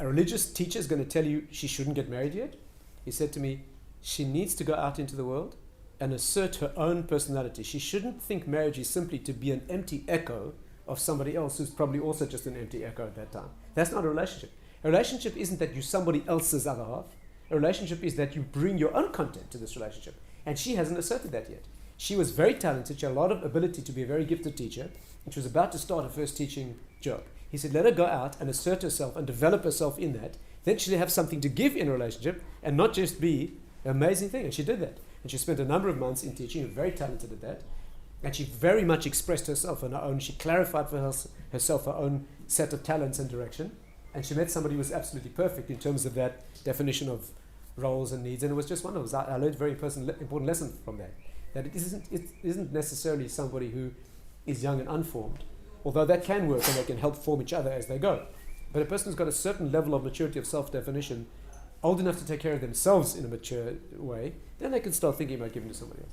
religious teacher is going to tell you she shouldn't get married yet. He said to me, she needs to go out into the world and assert her own personality. She shouldn't think marriage is simply to be an empty echo of somebody else who's probably also just an empty echo at that time. That's not a relationship. A relationship isn't that you're somebody else's other half. A relationship is that you bring your own content to this relationship. And she hasn't asserted that yet. She was very talented. She had a lot of ability to be a very gifted teacher. And she was about to start her first teaching job. He said, let her go out and assert herself and develop herself in that. Then she'll have something to give in a relationship and not just be an amazing thing. And she did that. And she spent a number of months in teaching, very talented at that. And she very much expressed herself on her own. She clarified for herself her own set of talents and direction. And she met somebody who was absolutely perfect in terms of that definition of roles and needs. And it was just wonderful. I learned a very important lesson from that. That it isn't necessarily somebody who is young and unformed, although that can work and they can help form each other as they go. But a person who's got a certain level of maturity of self-definition, old enough to take care of themselves in a mature way, then they can start thinking about giving to somebody else.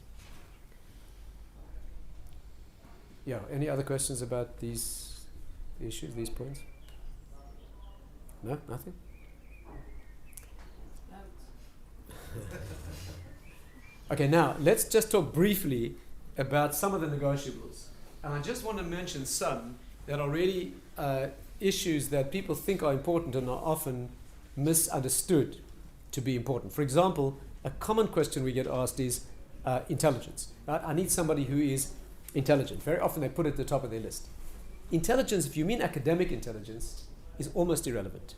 Yeah, any other questions about these issues, these points? No? Nothing? Okay, now let's just talk briefly about some of the negotiables. And I just want to mention some that are really issues that people think are important and are often misunderstood to be important. For example, a common question we get asked is intelligence. Right? I need somebody who is intelligent. Very often they put it at the top of their list. Intelligence, if you mean academic intelligence, is almost irrelevant,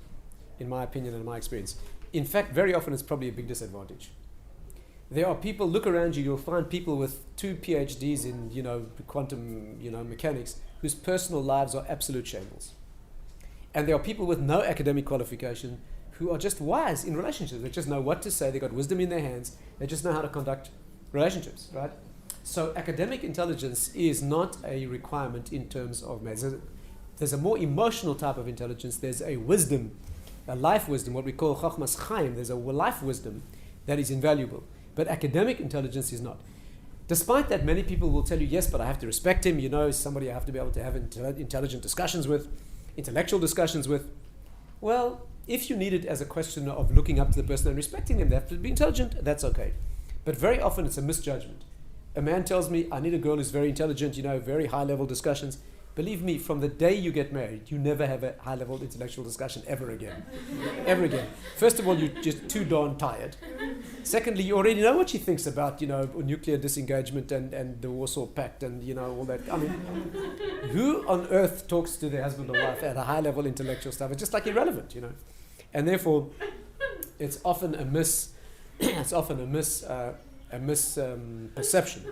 in my opinion and in my experience. In fact, very often it's probably a big disadvantage. There are people, look around you, you'll find people with 2 PhDs in, quantum, mechanics, whose personal lives are absolute shambles. And there are people with no academic qualification who are just wise in relationships. They just know what to say, they've got wisdom in their hands, they just know how to conduct relationships, right? So academic intelligence is not a requirement in terms of maths. There's a more emotional type of intelligence. There's a wisdom, a life wisdom, what we call chokhmas chaim. There's a life wisdom that is invaluable. But academic intelligence is not. Despite that, many people will tell you, yes, but I have to respect him, somebody I have to be able to have intelligent discussions with, intellectual discussions with. Well, if you need it as a question of looking up to the person and respecting them, they have to be intelligent, that's okay. But very often it's a misjudgment. A man tells me, I need a girl who's very intelligent, very high-level discussions. Believe me, from the day you get married, you never have a high-level intellectual discussion ever again. Ever again. First of all, you're just too darn tired. Secondly, you already know what she thinks about, nuclear disengagement and the Warsaw Pact and, all that. I mean, who on earth talks to their husband or wife at a high-level intellectual stuff? It's just like irrelevant, And therefore, it's often a misperception.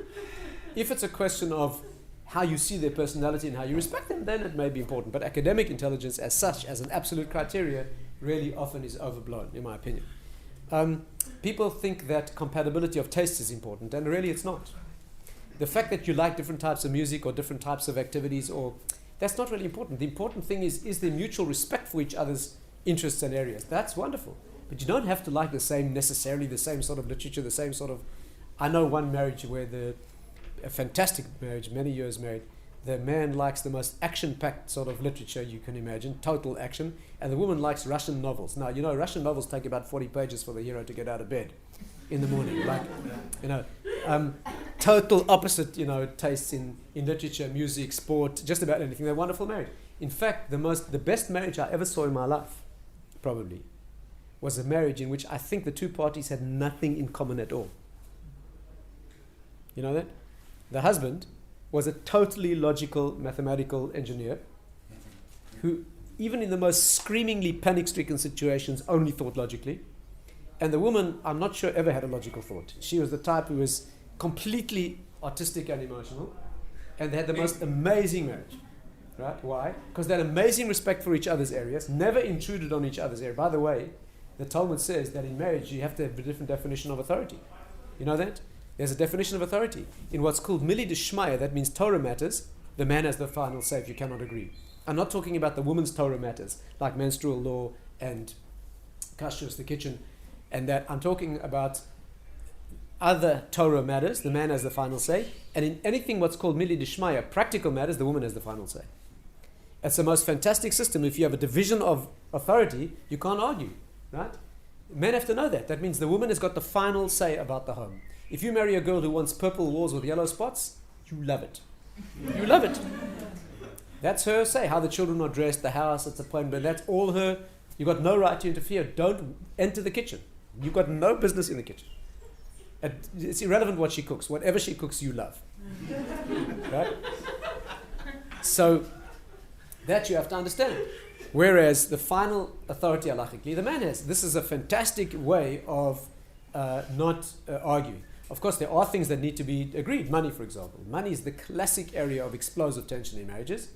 If it's a question of how you see their personality and how you respect them, then it may be important. But academic intelligence as such, as an absolute criteria, really often is overblown, in my opinion. People think that compatibility of taste is important, and really it's not. The fact that you like different types of music or different types of activities, that's not really important. The important thing is there mutual respect for each other's interests and areas. That's wonderful. But you don't have to like necessarily the same sort of literature, the same sort of... I know one marriage where a fantastic marriage, many years married, the man likes the most action-packed sort of literature you can imagine, total action, and the woman likes Russian novels. Now, Russian novels take about 40 pages for the hero to get out of bed in the morning. Total opposite, tastes in literature, music, sport, just about anything. They're wonderful marriage. In fact, the best marriage I ever saw in my life, probably, was a marriage in which I think the two parties had nothing in common at all. You know that? The husband was a totally logical mathematical engineer who, even in the most screamingly panic-stricken situations, only thought logically. And the woman, I'm not sure, ever had a logical thought. She was the type who was completely artistic and emotional, and they had the most amazing marriage. Right? Why? Because they had amazing respect for each other's areas, never intruded on each other's area. By the way, the Talmud says that in marriage you have to have a different definition of authority. You know that? There's a definition of authority. In what's called mili d'shmaya, that means Torah matters, the man has the final say if you cannot agree. I'm not talking about the woman's Torah matters, like menstrual law and kashrus, the kitchen, and that. I'm talking about other Torah matters, the man has the final say, and in anything what's called mili d'shmaya, practical matters, the woman has the final say. It's the most fantastic system. If you have a division of authority, you can't argue, right? Men have to know that. That means the woman has got the final say about the home. If you marry a girl who wants purple walls with yellow spots, you love it. You love it. That's her say. How the children are dressed, the house, it's a point, but that's all her. You've got no right to interfere. Don't enter the kitchen. You've got no business in the kitchen. It's irrelevant what she cooks. Whatever she cooks, you love. Right? So, that you have to understand. Whereas the final authority halachically, the man has. This is a fantastic way of not arguing. Of course, there are things that need to be agreed. Money, for example. Money is the classic area of explosive tension in marriages,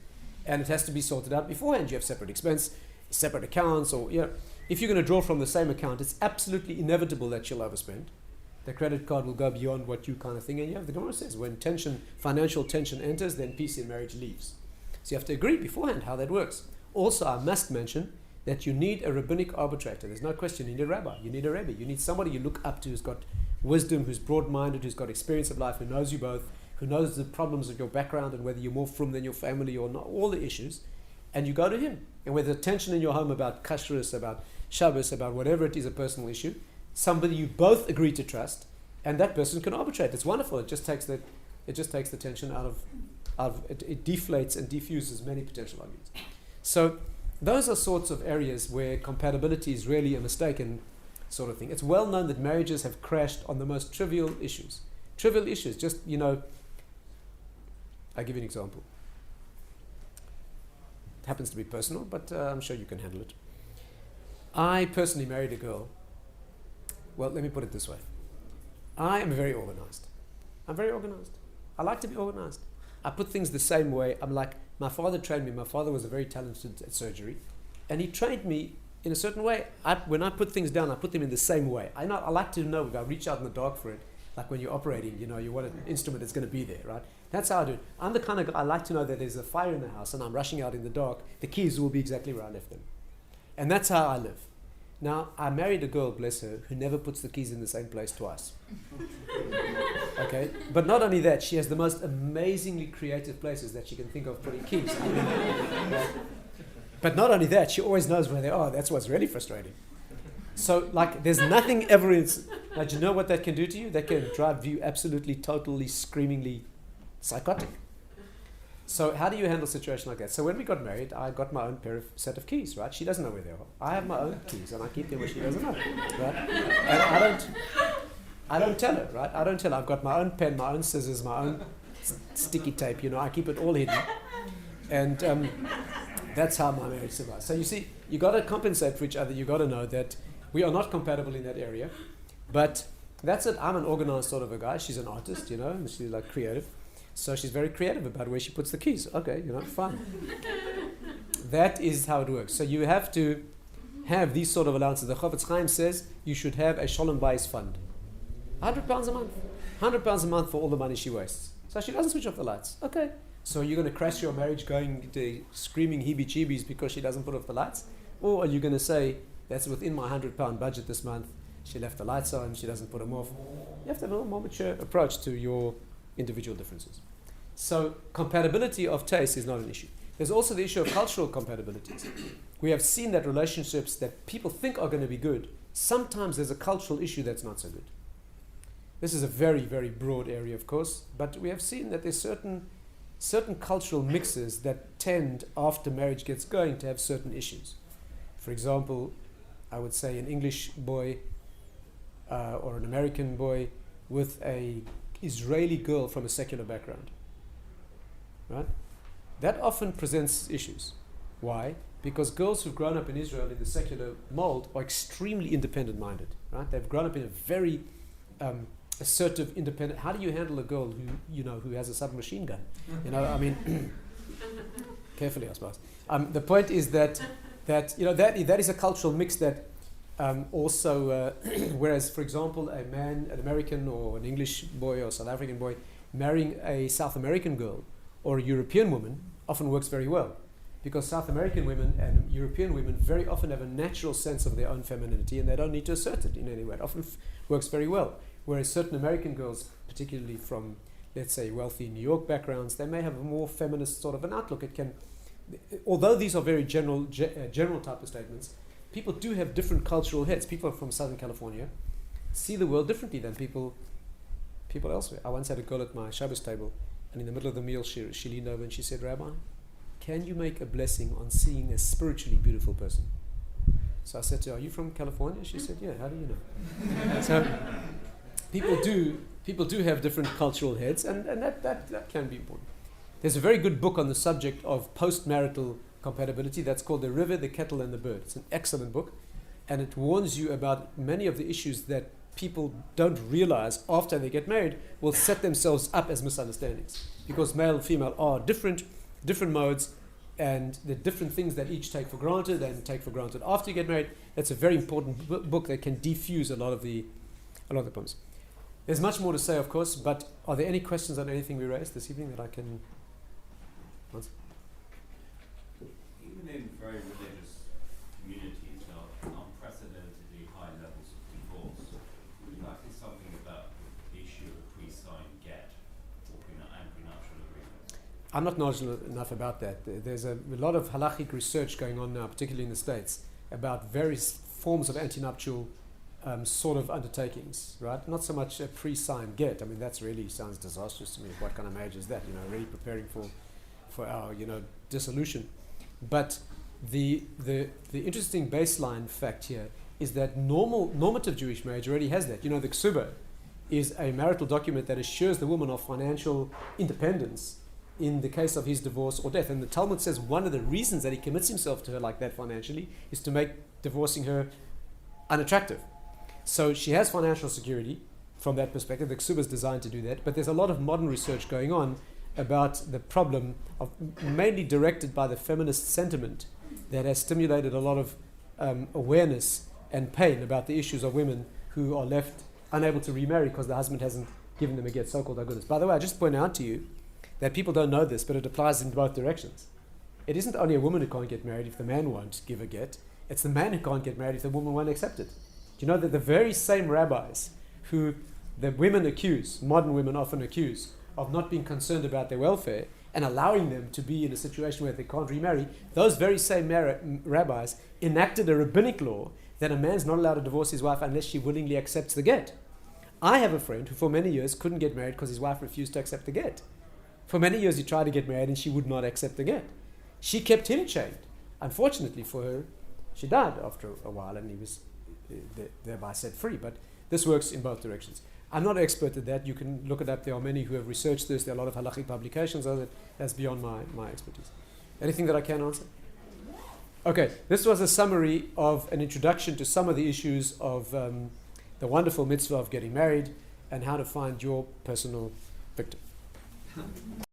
and it has to be sorted out beforehand. You have separate expense, separate accounts, or if you're going to draw from the same account, it's absolutely inevitable that you'll overspend. The credit card will go beyond what you kind of think, and the Gemara says when financial tension enters, then peace in marriage leaves. So you have to agree beforehand how that works. Also, I must mention that you need a rabbinic arbitrator. There's no question. You need a rabbi. You need a rebbe. You need somebody you look up to who's got wisdom, who's broad-minded, who's got experience of life, who knows you both, who knows the problems of your background and whether you're more frum than your family or not, all the issues. And you go to him. And where there's tension in your home about kashrus, about Shabbos, about whatever it is, a personal issue, somebody you both agree to trust, and that person can arbitrate. It's wonderful. It just takes the tension out of it deflates and diffuses many potential arguments. So those are sorts of areas where compatibility is really a mistaken sort of thing. It's well known that marriages have crashed on the most trivial issues. Trivial issues, just, I'll give you an example. It happens to be personal, but I'm sure you can handle it. I personally married a girl. Well, let me put it this way. I am very organized. I'm very organized. I like to be organized. I put things the same way. I'm like, my father trained me. My father was very talented at surgery, and he trained me in a certain way. When I put things down, I put them in the same way. I like to know. I reach out in the dark for it. Like when you're operating, you want an instrument that's going to be there, right? That's how I do it. I'm the kind of guy, I like to know that there's a fire in the house and I'm rushing out in the dark. The keys will be exactly where I left them. And that's how I live. Now, I married a girl, bless her, who never puts the keys in the same place twice. Okay? But not only that, she has the most amazingly creative places that she can think of putting keys. But not only that, she always knows where they are. That's what's really frustrating. So, there's nothing ever in... Now, do you know what that can do to you? That can drive you absolutely, totally, screamingly psychotic. So how do you handle a situation like that? So when we got married, I got my own set of keys, right? She doesn't know where they are. I have my own keys, and I keep them where she doesn't know, right? And I don't tell her, right? I don't tell her. I've got my own pen, my own scissors, my own sticky tape, I keep it all hidden. And that's how my marriage survives. So you see, you got to compensate for each other. You got to know that we are not compatible in that area. But that's it. I'm an organized sort of a guy. She's an artist, and she's creative. So she's very creative about where she puts the keys. Okay, fine. That is how it works. So you have to have these sort of allowances. The Chofetz Chaim says you should have a Shalom Bayis fund. £100 a month. £100 a month for all the money she wastes. So she doesn't switch off the lights. Okay. So you're going to crash your marriage going into screaming heebie-jeebies because she doesn't put off the lights? Or are you going to say, that's within my £100 budget this month, she left the lights on, she doesn't put them off? You have to have a more mature approach to your individual differences. So compatibility of taste is not an issue. There's also the issue of cultural compatibilities. We have seen that relationships that people think are going to be good, sometimes there's a cultural issue that's not so good. This is a very, very broad area, of course, but we have seen that there's certain cultural mixes that tend, after marriage gets going, to have certain issues. For example, I would say an English boy or an American boy with a Israeli girl from a secular background, right? That often presents issues. Why? Because girls who've grown up in Israel in the secular mold are extremely independent-minded, right? They've grown up in a very assertive, independent. How do you handle a girl who has a submachine gun? Carefully, I suppose. The point is that is a cultural mix that also, whereas, for example, an American or an English boy or South African boy marrying a South American girl or a European woman often works very well, because South American women and European women very often have a natural sense of their own femininity and they don't need to assert it in any way. It often works very well. Whereas certain American girls, particularly from, let's say, wealthy New York backgrounds, they may have a more feminist sort of an outlook. Although these are very general type of statements, people do have different cultural heads. People from Southern California see the world differently than people elsewhere. I once had a girl at my Shabbos table, and in the middle of the meal, she leaned over and she said, "Rabbi, can you make a blessing on seeing a spiritually beautiful person?" So I said to her, "Are you from California?" She said, "Yeah, how do you know?" So people do have different cultural heads, and that can be important. There's a very good book on the subject of post-marital compatibility. That's called The River, the Kettle, and the Bird. It's an excellent book, and it warns you about many of the issues that people don't realize after they get married will set themselves up as misunderstandings, because male and female are different modes, and the different things that each take for granted and take for granted after you get married. That's a very important book that can defuse a lot of the problems. There's much more to say, of course, but are there any questions on anything we raised this evening that I can answer? Even in very religious communities, there are unprecedentedly high levels of divorce. Would you like to say something about the issue of pre-signed get or prenuptial agreements? I'm not knowledgeable enough about that. There's a lot of halachic research going on now, particularly in the States, about various forms of antenuptial sort of undertakings, right? Not so much a pre-signed get. I mean, that's really sounds disastrous to me. What kind of marriage is that? Really preparing for our, dissolution. But the interesting baseline fact here is that normative Jewish marriage already has that. The ksuba is a marital document that assures the woman of financial independence in the case of his divorce or death. And the Talmud says one of the reasons that he commits himself to her like that financially is to make divorcing her unattractive. So she has financial security from that perspective. The ksuba is designed to do that. But there's a lot of modern research going on about the problem of, mainly directed by the feminist sentiment that has stimulated a lot of awareness and pain about the issues of women who are left unable to remarry because the husband hasn't given them a get, so-called goodness. By the way, I just point out to you that people don't know this, but it applies in both directions. It isn't only a woman who can't get married if the man won't give a get. It's the man who can't get married if the woman won't accept it. Do you know that the very same rabbis who the women accuse, modern women often accuse, of not being concerned about their welfare and allowing them to be in a situation where they can't remarry, those very same rabbis enacted a rabbinic law that a man's not allowed to divorce his wife unless she willingly accepts the get. I have a friend who for many years couldn't get married because his wife refused to accept the get. For many years he tried to get married and she would not accept the get. She kept him chained. Unfortunately for her, she died after a while and he was thereby set free. But this works in both directions. I'm not an expert at that. You can look it up. There are many who have researched this. There are a lot of halachic publications on it. That's beyond my expertise. Anything that I can answer? Okay, this was a summary of an introduction to some of the issues of the wonderful mitzvah of getting married and how to find your personal victim.